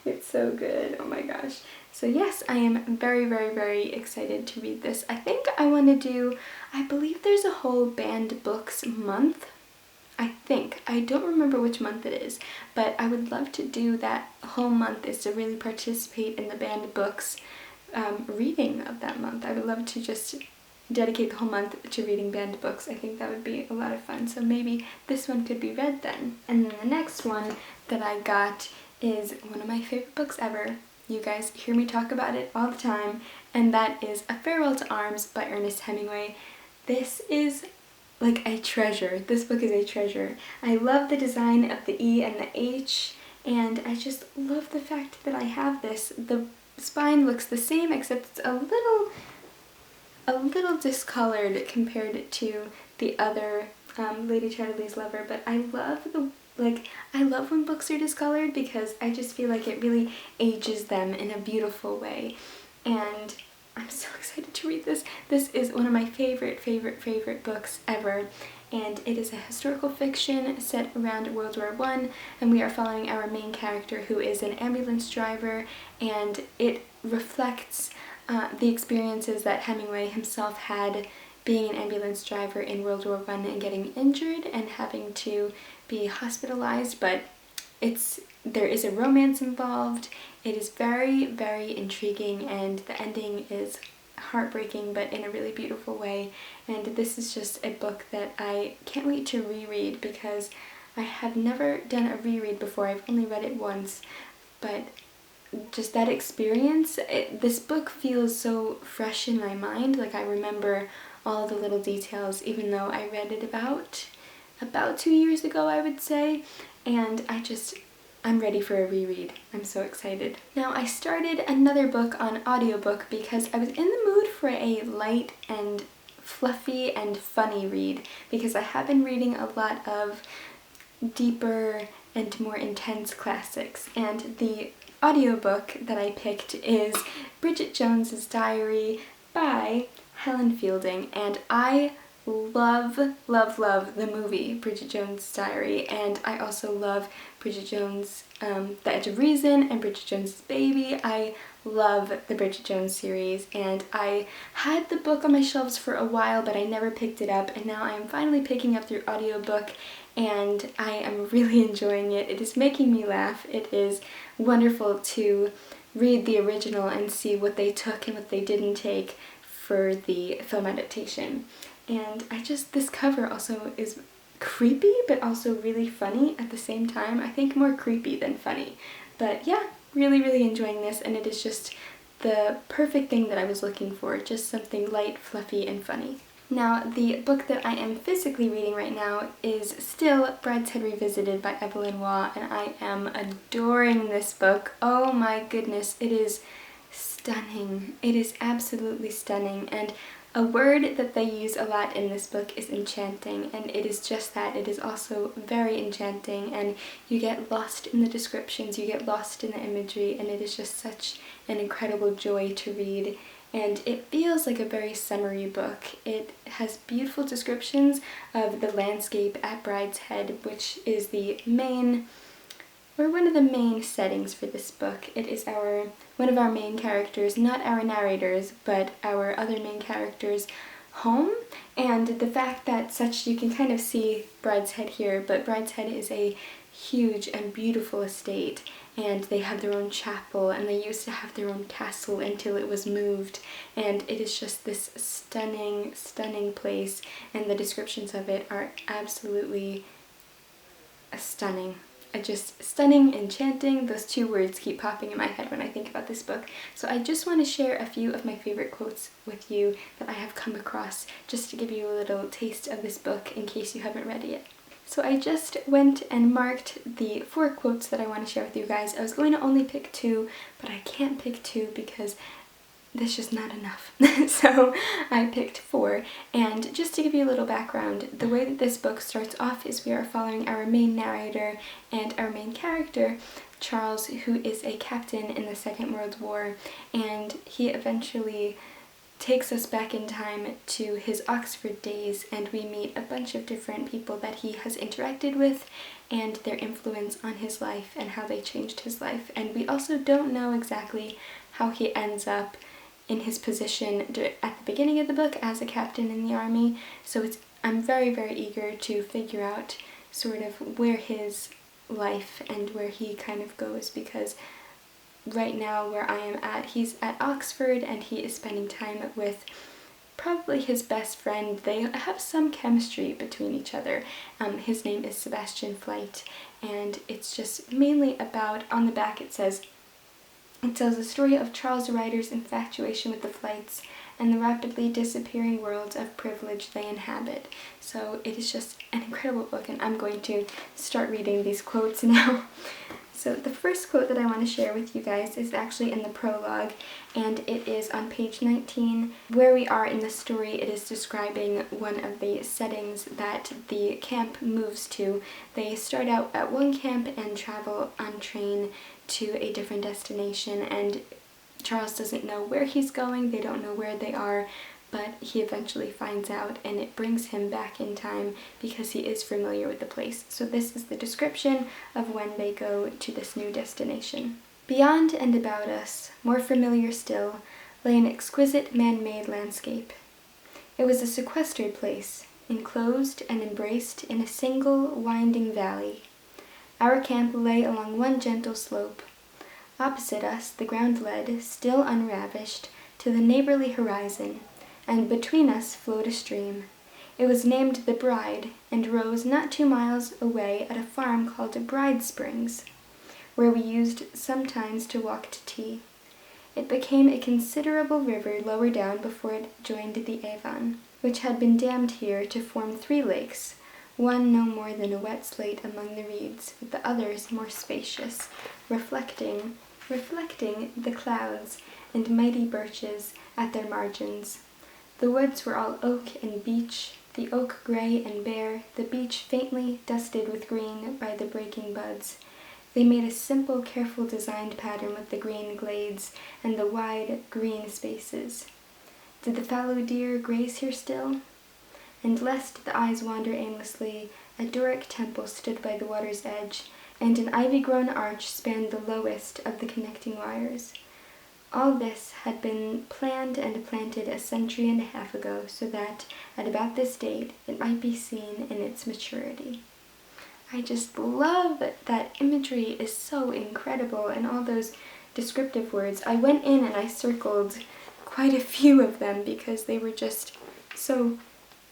S1: It's so good. Oh my gosh. So yes, I am very, very, very excited to read this. I think I want to do, I believe there's a whole banned books month. I don't remember which month it is, but I would love to do that whole month, is to really participate in the banned books reading of that month. I would love to just dedicate the whole month to reading banned books. I think that would be a lot of fun, so maybe this one could be read then. And then the next one that I got is one of my favorite books ever. You guys hear me talk about it all the time, and that is A Farewell to Arms by Ernest Hemingway. This is like a treasure. This book is a treasure. I love the design of the E and the H, and I just love the fact that I have this. The spine looks the same, except it's a little discolored compared to the other Lady Chatterley's Lover, but I love I love when books are discolored because I just feel like it really ages them in a beautiful way, and I'm so excited to read this. This is one of my favorite books ever, and it is a historical fiction set around World War I, and we are following our main character, who is an ambulance driver, and it reflects the experiences that Hemingway himself had being an ambulance driver in World War I and getting injured and having to be hospitalized, but there is a romance involved. It is very intriguing, and the ending is heartbreaking but in a really beautiful way, and this is just a book that I can't wait to reread because I have never done a reread before. I've only read it once, but just that experience, this book feels so fresh in my mind. Like, I remember all the little details, even though I read it about 2 years ago, I would say, and I'm ready for a reread. I'm so excited. Now, I started another book on audiobook because I was in the mood for a light and fluffy and funny read, because I have been reading a lot of deeper and more intense classics, and the audiobook that I picked is Bridget Jones's Diary by Helen Fielding, and I love the movie Bridget Jones's Diary, and I also love Bridget Jones' The Edge of Reason and Bridget Jones's Baby. I love the Bridget Jones series, and I had the book on my shelves for a while, but I never picked it up, and now I am finally picking up their audiobook, and I am really enjoying it. It is making me laugh. It is wonderful to read the original and see what they took and what they didn't take for the film adaptation. And this cover also is creepy but also really funny at the same time. I think more creepy than funny. But yeah, really enjoying this, and it is just the perfect thing that I was looking for, just something light, fluffy, and funny. Now, the book that I am physically reading right now is still Brideshead Revisited by Evelyn, and I am adoring this book. Oh my goodness, it is stunning. It is absolutely stunning, and a word that they use a lot in this book is enchanting, and it is just that. It is also very enchanting, and you get lost in the descriptions, you get lost in the imagery, and it is just such an incredible joy to read. And it feels like a very summery book. It has beautiful descriptions of the landscape at Brideshead, which is one of the main settings for this book. It is one of our main characters, not our narrators, but our other main characters' home. And the fact that you can kind of see Brideshead here, but Brideshead is a huge and beautiful estate, and they have their own chapel, and they used to have their own castle until it was moved, and it is just this stunning place, and the descriptions of it are absolutely stunning. Just stunning, enchanting. Those two words keep popping in my head when I think about this book. So I just want to share a few of my favorite quotes with you that I have come across, just to give you a little taste of this book in case you haven't read it yet. So I just went and marked the 4 quotes that I want to share with you guys. I was going to only pick 2, but I can't pick 2 because that's just not enough. So I picked 4, and just to give you a little background, the way that this book starts off is we are following our main narrator and our main character, Charles, who is a captain in the Second World War, and he eventually takes us back in time to his Oxford days, and we meet a bunch of different people that he has interacted with and their influence on his life and how they changed his life. And we also don't know exactly how he ends up in his position at the beginning of the book as a captain in the army, so I'm very eager to figure out sort of where his life and where he kind of goes, because right now where I am at, he's at Oxford and he is spending time with probably his best friend. They have some chemistry between each other. His name is Sebastian Flight, and it's just mainly about, on the back it tells the story of Charles Ryder's infatuation with the Flights and the rapidly disappearing worlds of privilege they inhabit. So it is just an incredible book, and I'm going to start reading these quotes now. So the first quote that I want to share with you guys is actually in the prologue, and it is on page 19. Where we are in the story, it is describing one of the settings that the camp moves to. They start out at one camp and travel on train to a different destination, and Charles doesn't know where he's going, they don't know where they are, but he eventually finds out, and it brings him back in time because he is familiar with the place. So this is the description of when they go to this new destination. Beyond and about us, more familiar still, lay an exquisite man-made landscape. It was a sequestered place, enclosed and embraced in a single winding valley. Our camp lay along one gentle slope. Opposite us, the ground led, still unravished, to the neighborly horizon, and between us flowed a stream. It was named the Bride, and rose not 2 miles away at a farm called Bride Springs, where we used sometimes to walk to tea. It became a considerable river lower down before it joined the Avon, which had been dammed here to form 3 lakes, one no more than a wet slate among the reeds, with the others more spacious, reflecting the clouds and mighty birches at their margins. The woods were all oak and beech, the oak gray and bare, the beech faintly dusted with green by the breaking buds. They made a simple, careful designed pattern with the green glades and the wide green spaces. Did the fallow deer graze here still? And lest the eyes wander aimlessly, a Doric temple stood by the water's edge, and an ivy-grown arch spanned the lowest of the connecting wires. All this had been planned and planted a century and a half ago, so that, at about this date, it might be seen in its maturity. I just love that imagery is so incredible, and all those descriptive words. I went in and I circled quite a few of them because they were just so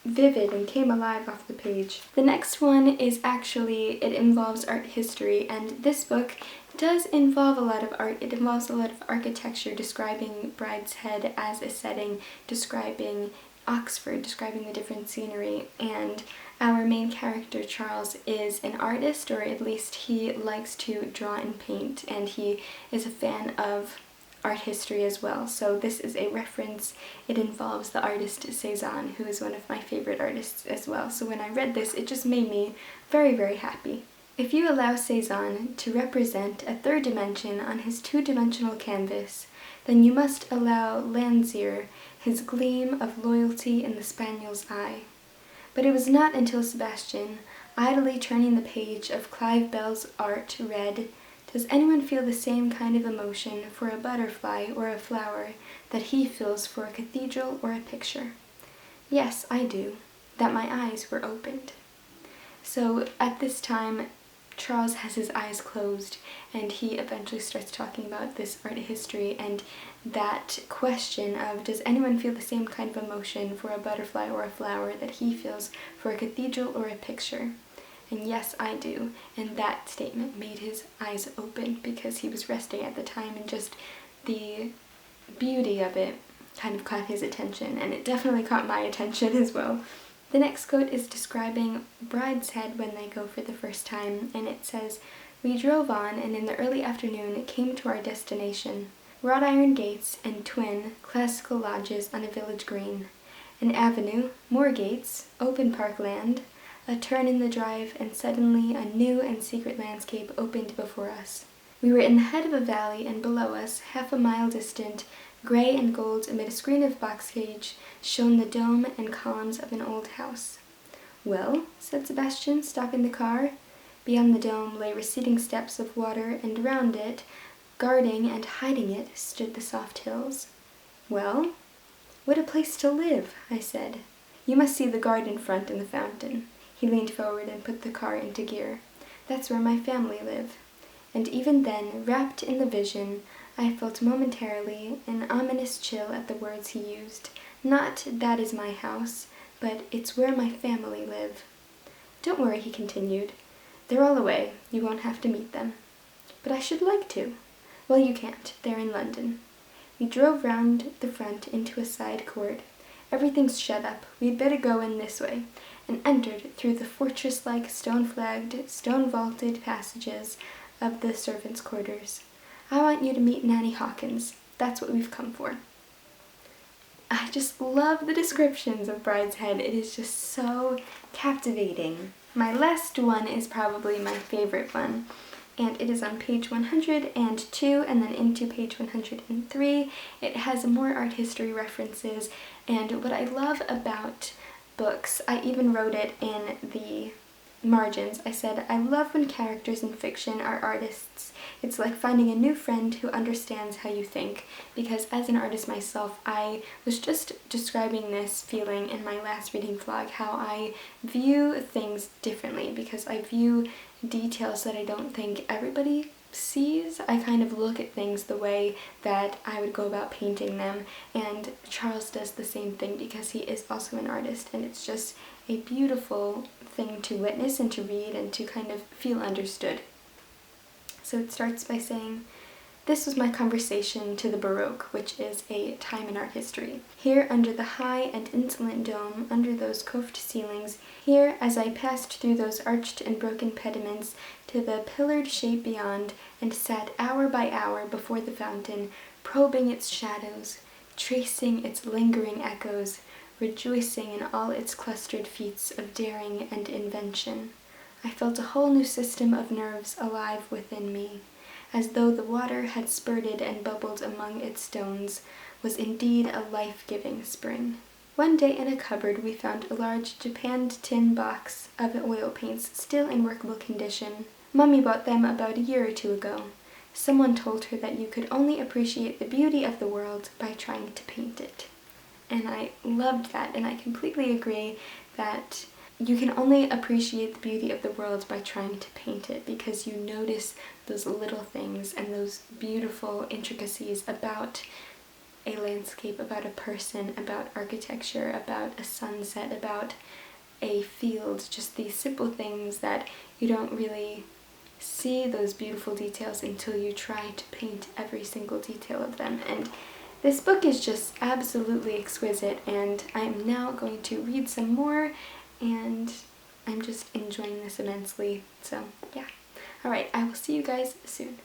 S1: vivid and came alive off the page. The next one is actually, it involves art history, and this book does involve a lot of art. It involves a lot of architecture, describing Brideshead as a setting, describing Oxford, describing the different scenery, and our main character, Charles, is an artist, or at least he likes to draw and paint, and he is a fan of art history as well. So this is a reference. It involves the artist Cézanne, who is one of my favorite artists as well. So when I read this, it just made me very, very happy. If you allow Cézanne to represent a 3rd dimension on his 2-dimensional canvas, then you must allow Landseer his gleam of loyalty in the spaniel's eye. But it was not until Sebastian, idly turning the page of Clive Bell's art, read, "Does anyone feel the same kind of emotion for a butterfly or a flower that he feels for a cathedral or a picture?" "Yes, I do," that my eyes were opened. So at this time, Charles has his eyes closed, and he eventually starts talking about this art history and that question of, does anyone feel the same kind of emotion for a butterfly or a flower that he feels for a cathedral or a picture? And yes, I do. And that statement made his eyes open because he was resting at the time, and just the beauty of it kind of caught his attention, and it definitely caught my attention as well. The next quote is describing Brideshead when they go for the first time, and it says, "We drove on, and in the early afternoon came to our destination. Wrought iron gates and twin, classical lodges on a village green. An avenue, more gates, open park land, a turn in the drive, and suddenly a new and secret landscape opened before us. We were in the head of a valley, and below us, half a mile distant, gray and gold amid a screen of box cage, shone the dome and columns of an old house." "Well," said Sebastian, stopping the car. Beyond the dome lay receding steps of water, and around it, guarding and hiding it, stood the soft hills. "Well?" "What a place to live," I said. "You must see the garden front and the fountain." He leaned forward and put the car into gear. "That's where my family live." And even then, wrapped in the vision, I felt momentarily an ominous chill at the words he used. Not, "That is my house," but "It's where my family live." "Don't worry," he continued. "They're all away. You won't have to meet them." "But I should like to." "Well, you can't. They're in London." We drove round the front into a side court. "Everything's shut up. We'd better go in this way," and entered through the fortress-like, stone-flagged, stone-vaulted passages of the servants' quarters. "I want you to meet Nanny Hawkins. That's what we've come for." I just love the descriptions of Brideshead. It is just so captivating. My last one is probably my favorite one, and it is on page 102 and then into page 103. It has more art history references, and what I love about books, I even wrote it in the margins. I said, "I love when characters in fiction are artists. It's like finding a new friend who understands how you think," because as an artist myself, I was just describing this feeling in my last reading vlog, how I view things differently because I view details that I don't think everybody sees. I kind of look at things the way that I would go about painting them, and Charles does the same thing because he is also an artist, and it's just a beautiful thing to witness and to read and to kind of feel understood. So it starts by saying, "This was my conversation to the Baroque, which is a time in art history. Here under the high and insolent dome, under those cofed ceilings, here as I passed through those arched and broken pediments to the pillared shape beyond, and sat hour by hour before the fountain, probing its shadows, tracing its lingering echoes, rejoicing in all its clustered feats of daring and invention, I felt a whole new system of nerves alive within me, as though the water had spurted and bubbled among its stones, was indeed a life-giving spring." One day in a cupboard we found a large japanned tin box of oil paints still in workable condition. Mummy bought them about a year or two ago. Someone told her that you could only appreciate the beauty of the world by trying to paint it. And I loved that, and I completely agree that you can only appreciate the beauty of the world by trying to paint it, because you notice those little things and those beautiful intricacies about a landscape, about a person, about architecture, about a sunset, about a field, just these simple things that you don't really see those beautiful details until you try to paint every single detail of them. And this book is just absolutely exquisite, and I'm now going to read some more, and I'm just enjoying this immensely. So yeah. Alright, I will see you guys soon.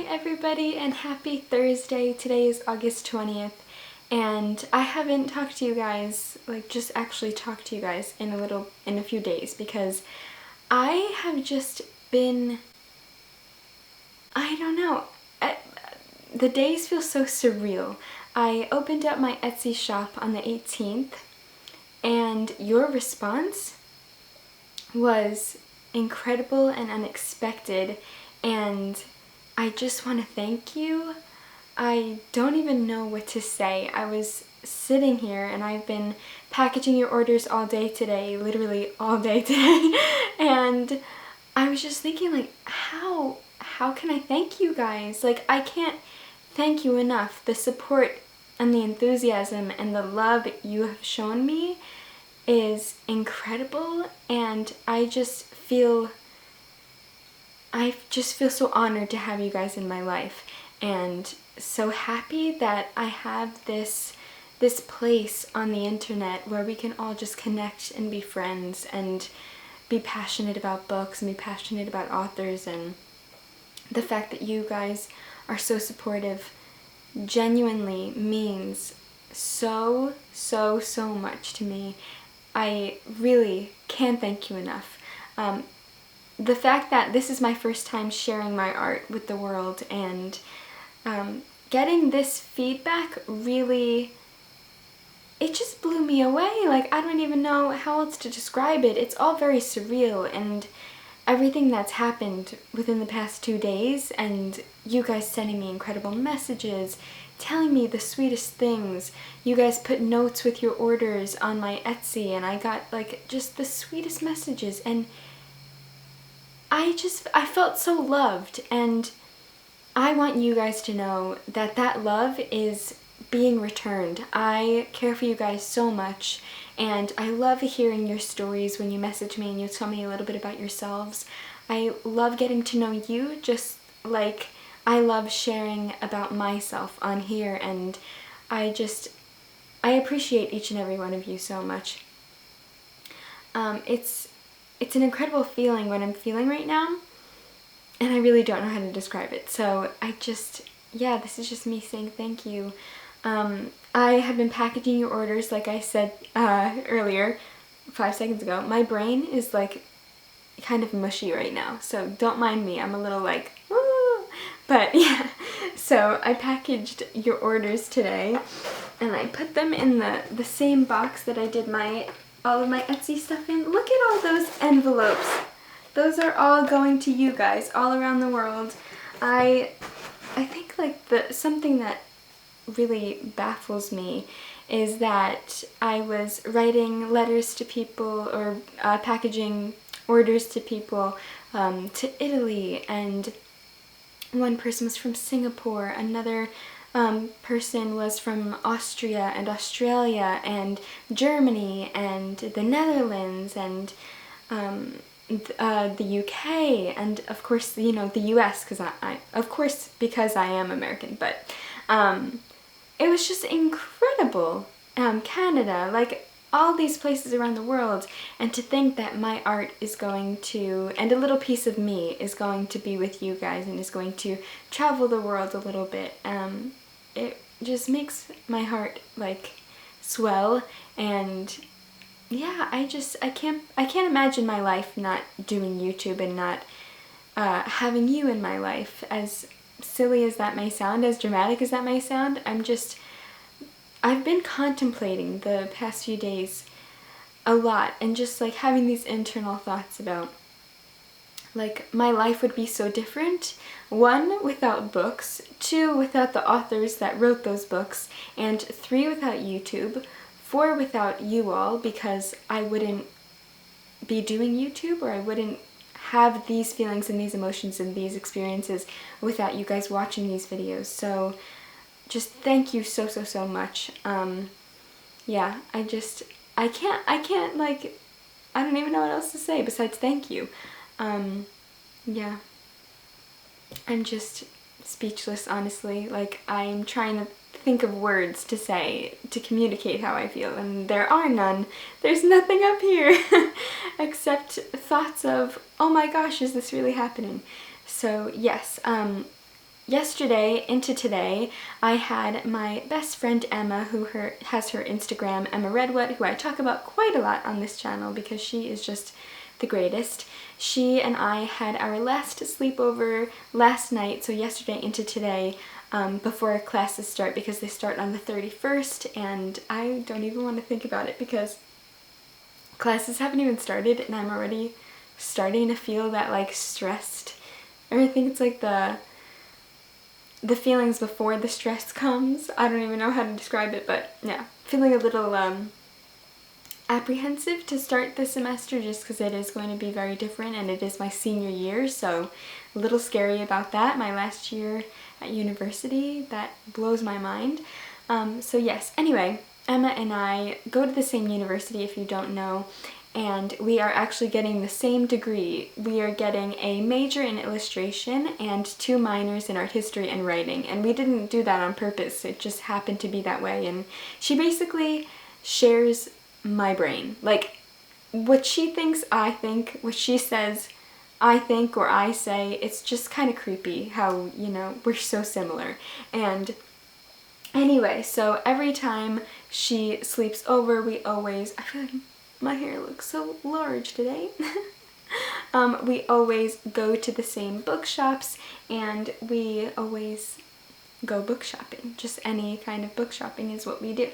S1: Everybody, and happy Thursday. Today is August 20th, and I haven't talked to you guys, just actually talked to you guys in a few days, because I have just been, I don't know, the days feel so surreal. I opened up my Etsy shop on the 18th, and your response was incredible and unexpected, and I just want to thank you. I don't even know what to say. I was sitting here and I've been packaging your orders all day today, literally all day today, and I was just thinking, like, how can I thank you guys? Like, I can't thank you enough. The support and the enthusiasm and the love you have shown me is incredible, and I just feel so honored to have you guys in my life, and so happy that I have this place on the internet where we can all just connect and be friends and be passionate about books and be passionate about authors. And the fact that you guys are so supportive genuinely means so much to me. I really can't thank you enough. The fact that this is my first time sharing my art with the world, and getting this feedback really, it just blew me away. Like, I don't even know how else to describe it. It's all very surreal, and everything that's happened within the past 2 days, and you guys sending me incredible messages, telling me the sweetest things. You guys put notes with your orders on my Etsy, and I got like just the sweetest messages, and I felt so loved, and I want you guys to know that that love is being returned. I care for you guys so much, and I love hearing your stories when you message me and you tell me a little bit about yourselves. I love getting to know you, just like I love sharing about myself on here, and I appreciate each and every one of you so much. It's an incredible feeling what I'm feeling right now, and I really don't know how to describe it. So this is just me saying thank you. I have been packaging your orders, like I said earlier, 5 seconds ago. My brain is like kind of mushy right now, so don't mind me. I'm a little like, woo! But yeah, so I packaged your orders today, and I put them in the same box that I did all of my Etsy stuff in. Look at all those envelopes. Those are all going to you guys all around the world. I think like something that really baffles me is that I was writing letters to people, or packaging orders to people, to Italy, and one person was from Singapore, another person was from Austria and Australia and Germany and the Netherlands and the UK, and of course, the US, because I am American, but it was just incredible. Canada, like all these places around the world, and to think that my art is going to, and a little piece of me is going to be with you guys and is going to travel the world a little bit. It just makes my heart like swell, and yeah, I can't imagine my life not doing YouTube and not having you in my life. As silly as that may sound, as dramatic as that may sound, I've been contemplating the past few days a lot, and just like having these internal thoughts about like my life would be so different. 1, without books, 2, without the authors that wrote those books, and 3, without YouTube, 4, without you all, because I wouldn't be doing YouTube, or I wouldn't have these feelings and these emotions and these experiences without you guys watching these videos. So just thank you so much. Yeah, I can't like, I don't even know what else to say besides thank you. Yeah, I'm just speechless, honestly. Like, I'm trying to think of words to say to communicate how I feel, and there are none. There's nothing up here except thoughts of, oh my gosh, is this really happening? So yes, yesterday into today, I had my best friend Emma, who has her Instagram, Emma Redwood, who I talk about quite a lot on this channel because she is just the greatest. She and I had our last sleepover last night, so yesterday into today, before classes start, because they start on the 31st, and I don't even want to think about it because classes haven't even started, and I'm already starting to feel that like stressed, or I think it's like the the feelings before the stress comes. I don't even know how to describe it, but yeah, feeling a little apprehensive to start the semester just because it is going to be very different and it is my senior year, so a little scary about that. My last year at university, that blows my mind. So yes, anyway, Emma and I go to the same university, if you don't know, and we are actually getting the same degree. We are getting a major in illustration and 2 minors in art history and writing, and we didn't do that on purpose. It just happened to be that way, and she basically shares my brain. Like, what she thinks, I think. What she says, I think, or I say. It's just kind of creepy how, you know, we're so similar. And anyway, so every time she sleeps over, we always, I feel like my hair looks so large today. We always go to the same bookshops, and we always go book shopping. Just any kind of book shopping is what we do.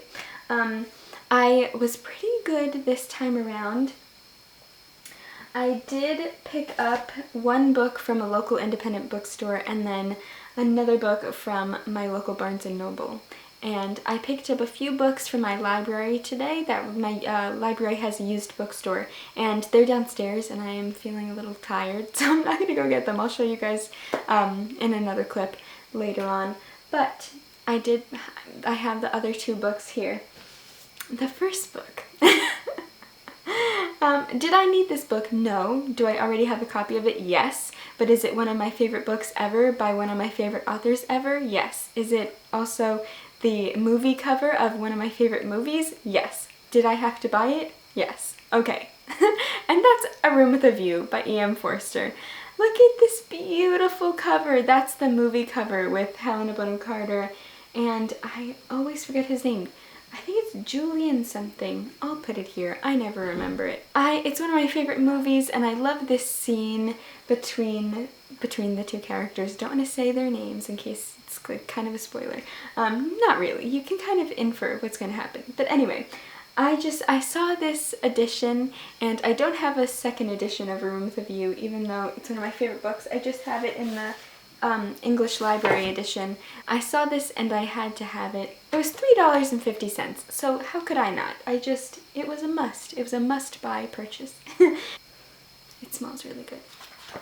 S1: I was pretty good this time around. I did pick up one book from a local independent bookstore and then another book from my local Barnes & Noble. And I picked up a few books from my library today. That my library has a used bookstore, and they're downstairs, and I am feeling a little tired, so I'm not going to go get them. I'll show you guys in another clip later on. But I have the other 2 books here. The first book. Did I need this book? No. Do I already have a copy of it? Yes. But is it one of my favorite books ever by one of my favorite authors ever? Yes. Is it also the movie cover of one of my favorite movies? Yes. Did I have to buy it? Yes. Okay. And that's A Room with a View by E.M. Forster. Look at this beautiful cover. That's the movie cover with Helen Bonham Carter, and I always forget his name. I think it's Julian something. I'll put it here. I never remember it. It's one of my favorite movies, and I love this scene between the 2 characters. Don't want to say their names in case it's kind of a spoiler. Not really. You can kind of infer what's going to happen. But anyway, I saw this edition, and I don't have a second edition of A Room with a View, even though it's one of my favorite books. I just have it in the English library edition. I saw this and I had to have it. It was $3.50, so how could I not? It was a must. It was a must-buy purchase. It smells really good.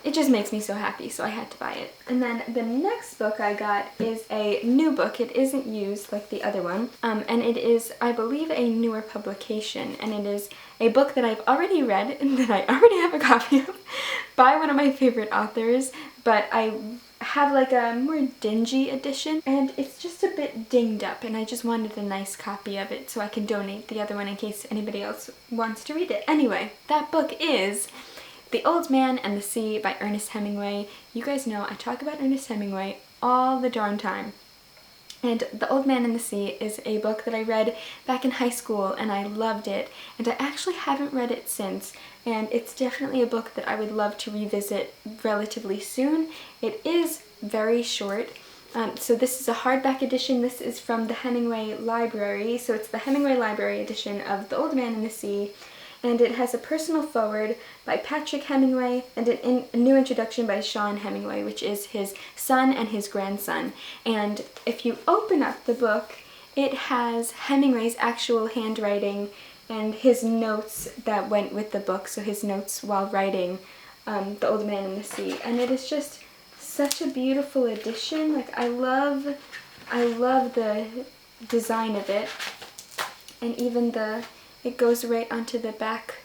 S1: It just makes me so happy, so I had to buy it. And then the next book I got is a new book. It isn't used like the other one, and it is, I believe, a newer publication, and it is a book that I've already read and that I already have a copy of by one of my favorite authors, but I have like a more dingy edition, and it's just a bit dinged up, and I just wanted a nice copy of it so I can donate the other one in case anybody else wants to read it. Anyway, that book is The Old Man and the Sea by Ernest Hemingway. You guys know I talk about Ernest Hemingway all the darn time. And The Old Man and the Sea is a book that I read back in high school, and I loved it, and I actually haven't read it since, and it's definitely a book that I would love to revisit relatively soon. It is very short, so this is a hardback edition. This is from the Hemingway Library, so it's the Hemingway Library edition of The Old Man and the Sea, and it has a personal foreword by Patrick Hemingway and a new introduction by Sean Hemingway, which is his son and his grandson. And if you open up the book, it has Hemingway's actual handwriting and his notes that went with the book, so his notes while writing The Old Man and the Sea. And it is just such a beautiful edition. Like, I love the design of it, and even it goes right onto the back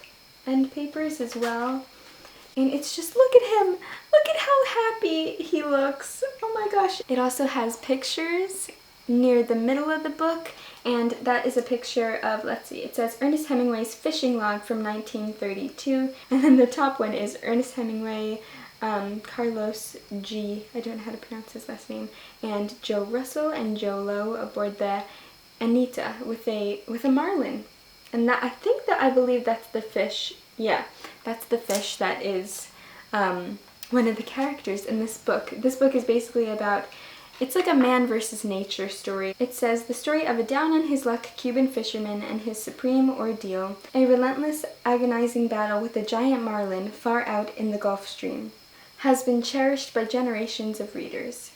S1: end papers as well. And it's just, look at him! Look at how happy he looks! Oh my gosh! It also has pictures near the middle of the book, and that is a picture of, let's see, it says Ernest Hemingway's fishing log from 1932, and then the top one is Ernest Hemingway, Carlos G., I don't know how to pronounce his last name, and Joe Russell and Joe Lowe aboard the Anita with a marlin. And I believe that's the fish. Yeah, that's the fish that is one of the characters in this book. This book is basically about, it's like a man versus nature story. It says, the story of a down-on-his-luck Cuban fisherman and his supreme ordeal, a relentless, agonizing battle with a giant marlin far out in the Gulf Stream, has been cherished by generations of readers.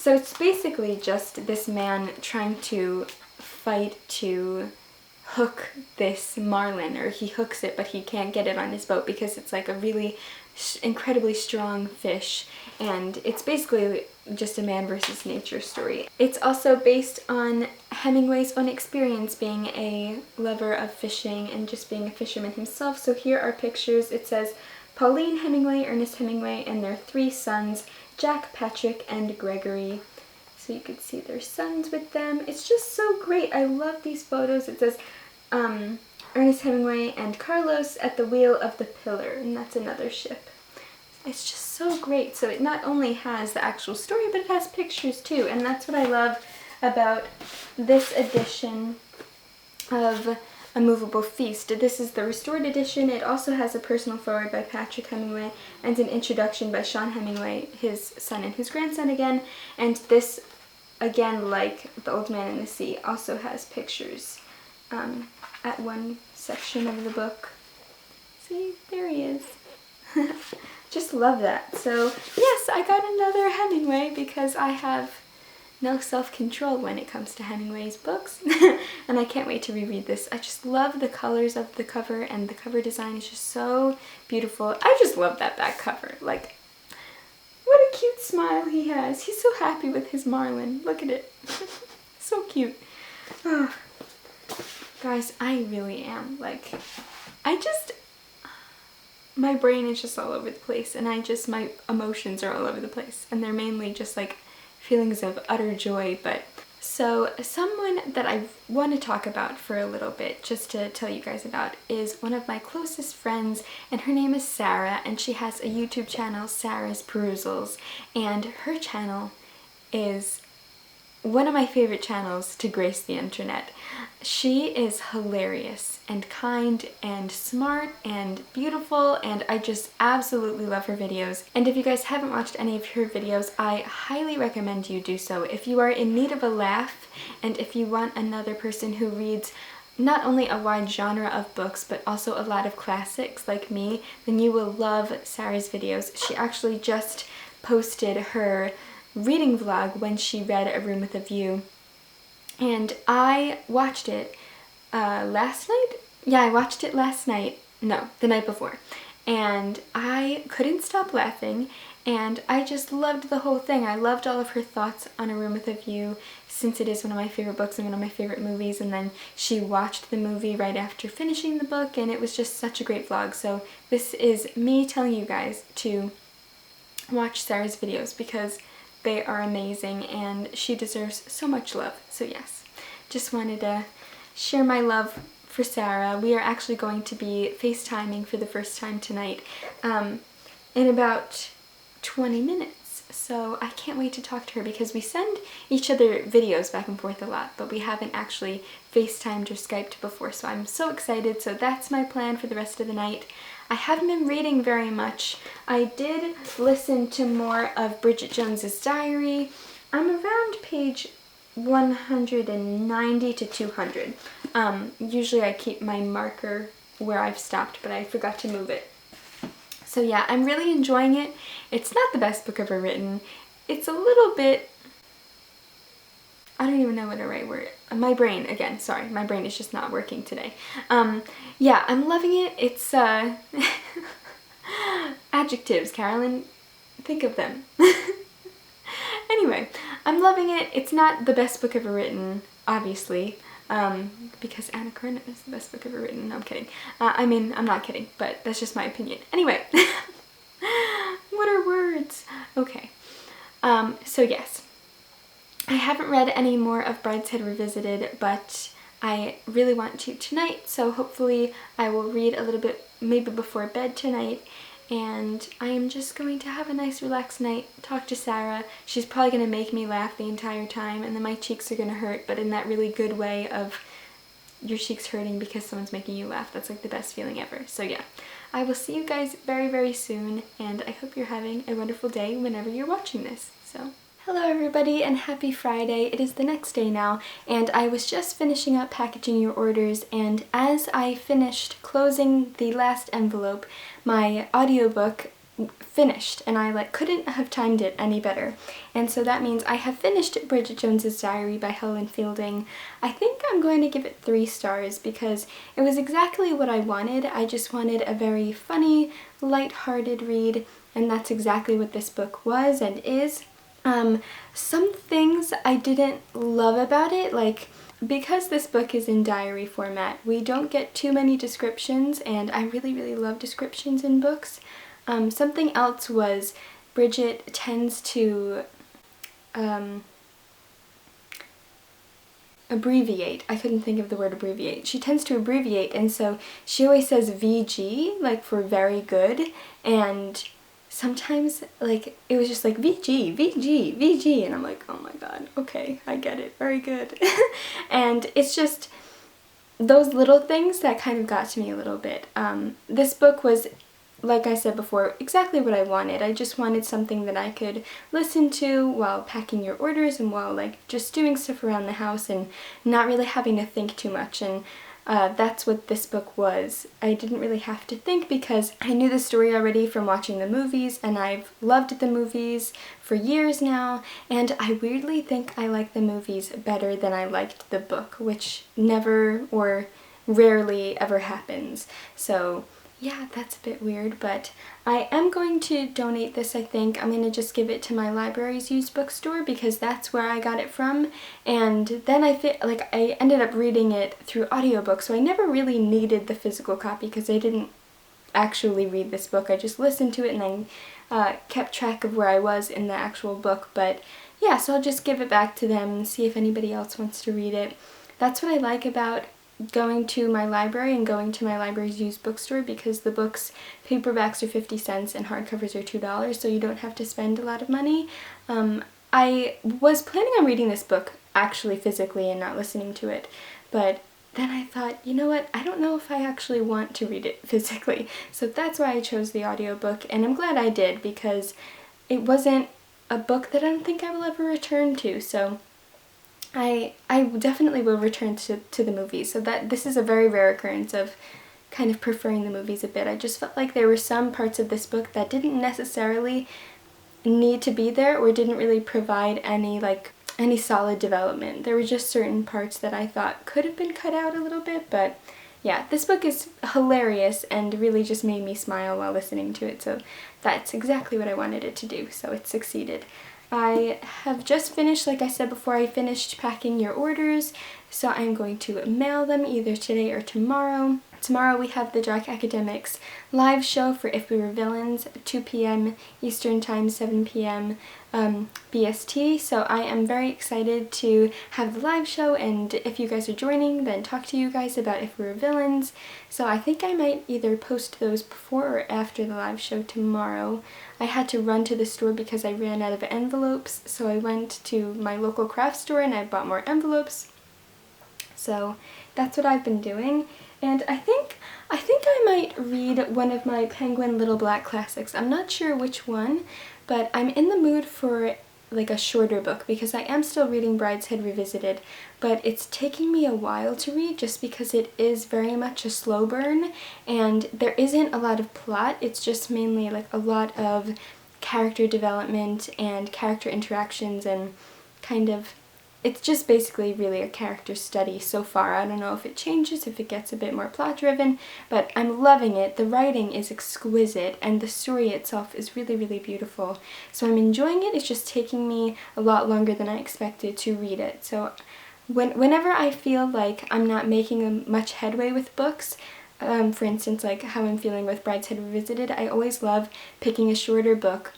S1: So it's basically just this man trying to fight to hook this marlin, or he hooks it but he can't get it on his boat because it's like a really incredibly strong fish, and it's basically just a man versus nature story. It's also based on Hemingway's own experience being a lover of fishing and just being a fisherman himself. So here are pictures. It says Pauline Hemingway, Ernest Hemingway, and their 3 sons, Jack, Patrick, and Gregory. So you could see their sons with them. It's just so great. I love these photos. It says Ernest Hemingway and Carlos at the wheel of the Pillar, and that's another ship. It's just so great. So it not only has the actual story, but it has pictures too, and that's what I love about this edition of A Movable Feast. This is the restored edition. It also has a personal foreword by Patrick Hemingway and an introduction by Sean Hemingway, his son and his grandson again, and this, again, like The Old Man and the Sea, also has pictures at one section of the book. See, there he is. Just love that. So yes, I got another Hemingway because I have no self-control when it comes to Hemingway's books. And I can't wait to reread this. I just love the colors of the cover, and the cover design is just so beautiful. I just love that back cover. Like, what a cute smile he has. He's so happy with his marlin. Look at it. So cute. Oh. Guys, I really am, like, my brain is just all over the place, and my emotions are all over the place, and they're mainly just like feelings of utter joy. But so someone that I want to talk about for a little bit, just to tell you guys about, is one of my closest friends, and her name is Sarah, and she has a YouTube channel, Sarah's Perusals, and her channel is one of my favorite channels to grace the internet. She is hilarious and kind and smart and beautiful, and I just absolutely love her videos. And if you guys haven't watched any of her videos, I highly recommend you do so. If you are in need of a laugh, and if you want another person who reads not only a wide genre of books, but also a lot of classics like me, then you will love Sarah's videos. She actually just posted her reading vlog when she read A Room with a View, and I watched it last night? Yeah, I watched it last night. No, the night before. And I couldn't stop laughing, and I just loved the whole thing. I loved all of her thoughts on A Room with a View, since it is one of my favorite books and one of my favorite movies, and then she watched the movie right after finishing the book, and it was just such a great vlog. So this is me telling you guys to watch Sarah's videos because they are amazing, and she deserves so much love. So yes, just wanted to share my love for Sarah. We are actually going to be FaceTiming for the first time tonight in about 20 minutes. So I can't wait to talk to her because we send each other videos back and forth a lot, but we haven't actually FaceTimed or Skyped before. So I'm so excited. So that's my plan for the rest of the night. I haven't been reading very much. I did listen to more of Bridget Jones's Diary. I'm around page 190 to 200. Usually I keep my marker where I've stopped, but I forgot to move it. So yeah, I'm really enjoying it. It's not the best book ever written. It's a little bit, I don't even know what a right word. My brain, again, sorry, my brain is just not working today. Yeah, I'm loving it. It's, adjectives, Carolyn, think of them. Anyway, I'm loving it. It's not the best book ever written, obviously, because Anna Karenina is the best book ever written. No, I'm kidding. I mean, I'm not kidding, but that's just my opinion. Anyway, what are words? Okay, so yes. I haven't read any more of Brideshead Revisited, but I really want to tonight, so hopefully I will read a little bit maybe before bed tonight, and I am just going to have a nice relaxed night, talk to Sarah. She's probably going to make me laugh the entire time, and then my cheeks are going to hurt, but in that really good way of your cheeks hurting because someone's making you laugh. That's like the best feeling ever. So yeah, I will see you guys very, very soon, and I hope you're having a wonderful day whenever you're watching this. So hello everybody and happy Friday. It is the next day now, and I was just finishing up packaging your orders, and as I finished closing the last envelope, my audiobook finished, and I couldn't have timed it any better. And so that means I have finished Bridget Jones's Diary by Helen Fielding. I think I'm going to give it 3 stars because it was exactly what I wanted. I just wanted a very funny, light-hearted read, and that's exactly what this book was and is. Some things I didn't love about it, because this book is in diary format, we don't get too many descriptions, and I really, really love descriptions in books. Something else was Bridget tends to abbreviate. I couldn't think of the word abbreviate. She tends to abbreviate, and so she always says VG, for very good, and sometimes it was just VG, VG, VG, and I'm like, oh my god, okay, I get it, very good. And it's just those little things that kind of got to me a little bit. This book was, like I said before, exactly what I wanted. I just wanted something that I could listen to while packing your orders and while just doing stuff around the house and not really having to think too much. And that's what this book was. I didn't really have to think because I knew the story already from watching the movies, and I've loved the movies for years now, and I weirdly think I like the movies better than I liked the book, which never or rarely ever happens. So yeah, that's a bit weird, but I am going to donate this, I think. I'm going to just give it to my library's used bookstore because that's where I got it from, and then I ended up reading it through audiobook, so I never really needed the physical copy because I didn't actually read this book. I just listened to it and then kept track of where I was in the actual book, but yeah, so I'll just give it back to them and see if anybody else wants to read it. That's what I like about going to my library and going to my library's used bookstore, because the books, paperbacks are 50 cents and hardcovers are $2, so you don't have to spend a lot of money. I was planning on reading this book actually physically and not listening to it, but then I thought, you know what, I don't know if I actually want to read it physically, so that's why I chose the audiobook, and I'm glad I did because it wasn't a book that I don't think I will ever return to, so I definitely will return to the movies, so that this is a very rare occurrence of kind of preferring the movies a bit. I just felt like there were some parts of this book that didn't necessarily need to be there or didn't really provide any solid development. There were just certain parts that I thought could have been cut out a little bit, but yeah, this book is hilarious and really just made me smile while listening to it, so that's exactly what I wanted it to do, so it succeeded. I have just finished, like I said before, I finished packing your orders, so I'm going to mail them either today or tomorrow. Tomorrow we have the Dark Academics live show for If We Were Villains, 2 p.m. Eastern Time, 7 p.m. BST, so I am very excited to have the live show, and if you guys are joining, then talk to you guys about If We Were Villains. So I think I might either post those before or after the live show tomorrow. I had to run to the store because I ran out of envelopes, so I went to my local craft store and I bought more envelopes. So that's what I've been doing, and I think I might read one of my Penguin Little Black classics. I'm not sure which one, but I'm in the mood for a shorter book because I am still reading Brideshead Revisited, but it's taking me a while to read just because it is very much a slow burn and there isn't a lot of plot. It's just mainly a lot of character development and character interactions, and it's just basically really a character study so far. I don't know if it changes, if it gets a bit more plot driven, but I'm loving it. The writing is exquisite and the story itself is really, really beautiful. So I'm enjoying it. It's just taking me a lot longer than I expected to read it. So whenever I feel like I'm not making much headway with books, for instance, how I'm feeling with Brideshead Revisited, I always love picking a shorter book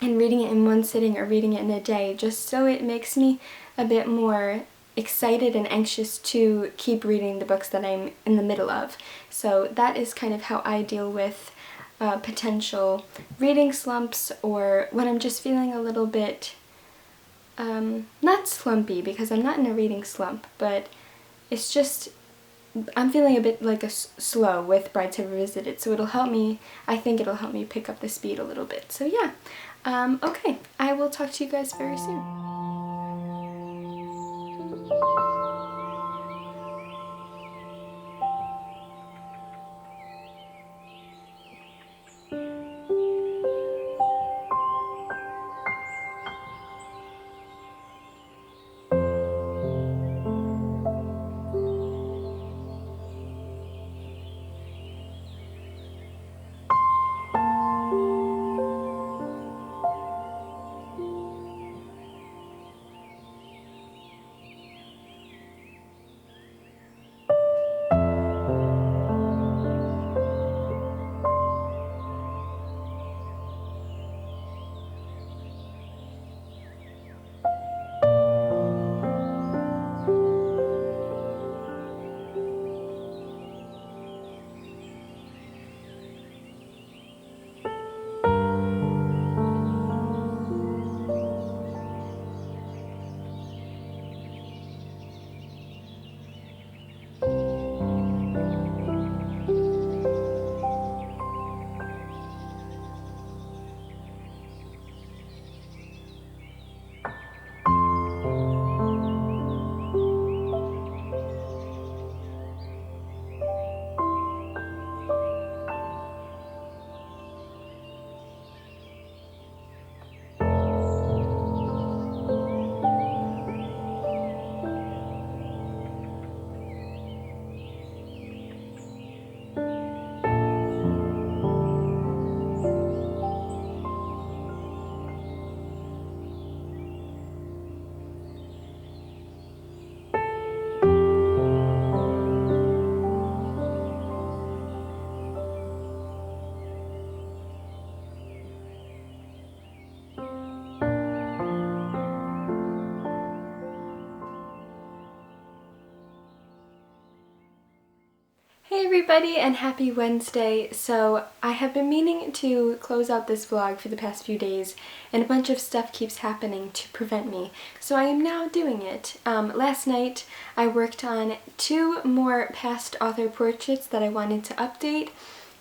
S1: and reading it in one sitting or reading it in a day, just so it makes me a bit more excited and anxious to keep reading the books that I'm in the middle of. So that is kind of how I deal with potential reading slumps, or when I'm just feeling a little bit, not slumpy because I'm not in a reading slump, but it's just, I'm feeling a bit slow with Brideshead Revisited, so it'll help me, I think it'll help me pick up the speed a little bit. So yeah, okay, I will talk to you guys very soon. everybody and happy Wednesday. So I have been meaning to close out this vlog for the past few days and a bunch of stuff keeps happening to prevent me. So I am now doing it. Last night I worked on 2 more past author portraits that I wanted to update,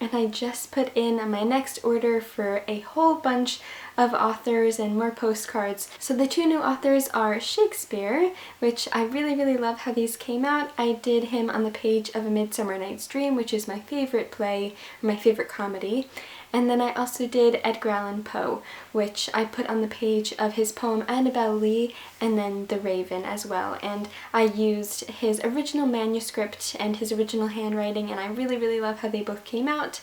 S1: and I just put in my next order for a whole bunch of authors and more postcards. So the 2 new authors are Shakespeare, which I really love how these came out. I did him on the page of A Midsummer Night's Dream, which is my favorite play, my favorite comedy. And then I also did Edgar Allan Poe, which I put on the page of his poem Annabel Lee and then The Raven as well. And I used his original manuscript and his original handwriting, and I really love how they both came out.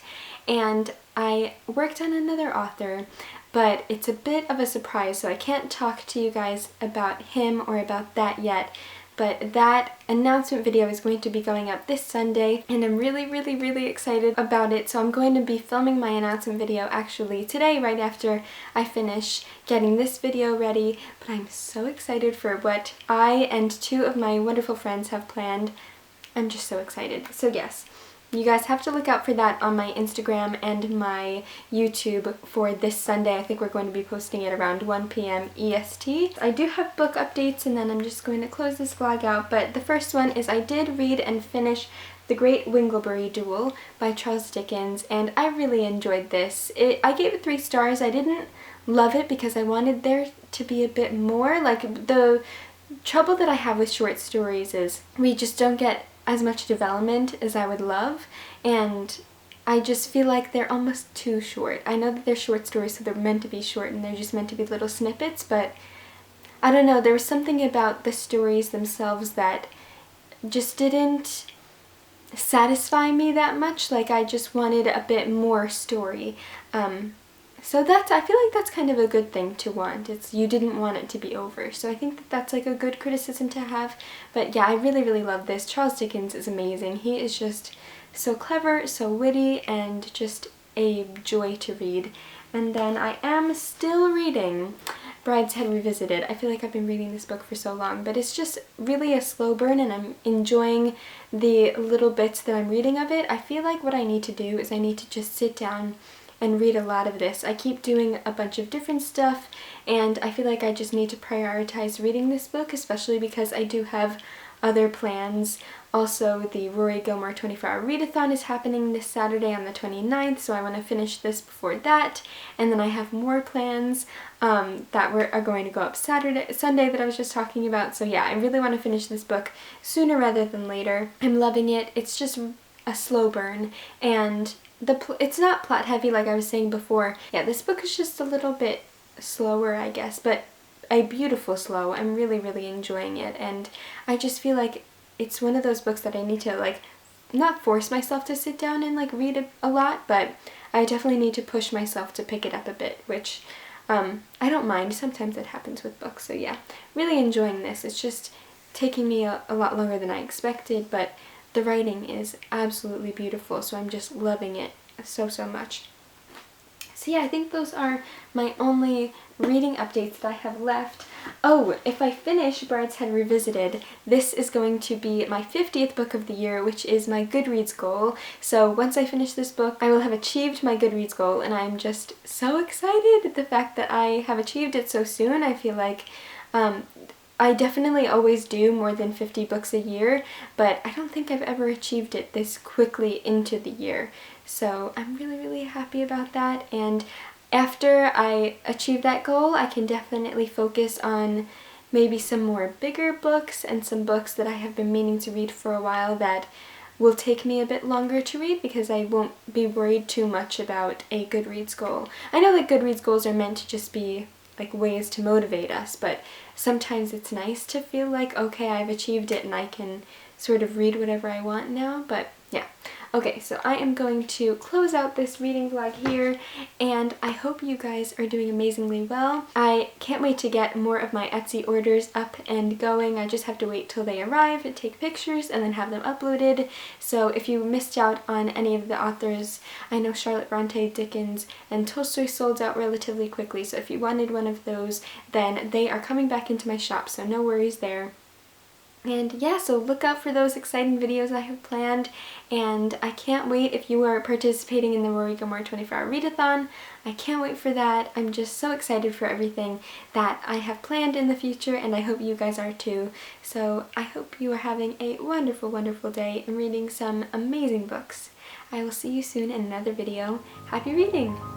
S1: And I worked on another author, but it's a bit of a surprise, so I can't talk to you guys about him or about that yet. But that announcement video is going to be going up this Sunday, and I'm really excited about it. So I'm going to be filming my announcement video actually today, right after I finish getting this video ready. But I'm so excited for what I and 2 of my wonderful friends have planned. I'm just so excited. So yes, you guys have to look out for that on my Instagram and my YouTube for this Sunday. I think we're going to be posting it around 1 p.m. EST. I do have book updates, and then I'm just going to close this vlog out. But the first one is I did read and finish The Great Winglebury Duel by Charles Dickens, and I really enjoyed this. I gave it 3 stars. I didn't love it because I wanted there to be a bit more. Like, the trouble that I have with short stories is we just don't get as much development as I would love, and I just feel like they're almost too short. I know that they're short stories, so they're meant to be short and they're just meant to be little snippets, but I don't know, there was something about the stories themselves that just didn't satisfy me that much. Like, I just wanted a bit more story. So I feel like that's kind of a good thing to want. You didn't want it to be over. So I think that that's like a good criticism to have. But yeah, I really love this. Charles Dickens is amazing. He is just so clever, so witty, and just a joy to read. And then I am still reading Brideshead Revisited. I feel like I've been reading this book for so long, but it's just really a slow burn, and I'm enjoying the little bits that I'm reading of it. I feel like what I need to do is I need to just sit down and read a lot of this. I keep doing a bunch of different stuff, and I feel like I just need to prioritize reading this book, especially because I do have other plans. Also, the Rory Gilmore 24-hour readathon is happening this Saturday on the 29th, so I want to finish this before that. And then I have more plans that are going to go up Sunday that I was just talking about. So yeah, I really want to finish this book sooner rather than later. I'm loving it. It's just a slow burn, and it's not plot heavy like I was saying before. Yeah, this book is just a little bit slower, I guess, but a beautiful slow. I'm really enjoying it, and I just feel like it's one of those books that I need to, like, not force myself to sit down and like read a lot, but I definitely need to push myself to pick it up a bit, which I don't mind. Sometimes it happens with books. So yeah, really enjoying this. It's just taking me a lot longer than I expected, but the writing is absolutely beautiful, so I'm just loving it so much. So yeah, I think those are my only reading updates that I have left. Oh, if I finish Brideshead Revisited, this is going to be my 50th book of the year, which is my Goodreads goal. So once I finish this book, I will have achieved my Goodreads goal, and I'm just so excited. The fact that I have achieved it so soon, I feel like I definitely always do more than 50 books a year, but I don't think I've ever achieved it this quickly into the year. So I'm really happy about that, and after I achieve that goal, I can definitely focus on maybe some more bigger books and some books that I have been meaning to read for a while that will take me a bit longer to read because I won't be worried too much about a Goodreads goal. I know that Goodreads goals are meant to just be like ways to motivate us, but sometimes it's nice to feel like, okay, I've achieved it and I can sort of read whatever I want now. But yeah. Okay, so I am going to close out this reading vlog here, and I hope you guys are doing amazingly well. I can't wait to get more of my Etsy orders up and going. I just have to wait till they arrive, take pictures, and then have them uploaded. So if you missed out on any of the authors, I know Charlotte Bronte, Dickens, and Tolstoy sold out relatively quickly, so if you wanted one of those, then they are coming back into my shop, so no worries there. And yeah, so look out for those exciting videos I have planned, and I can't wait if you are participating in the Rory Gilmore 24-hour readathon. I can't wait for that. I'm just so excited for everything that I have planned in the future, and I hope you guys are too. So I hope you are having a wonderful, wonderful day and reading some amazing books. I will see you soon in another video. Happy reading!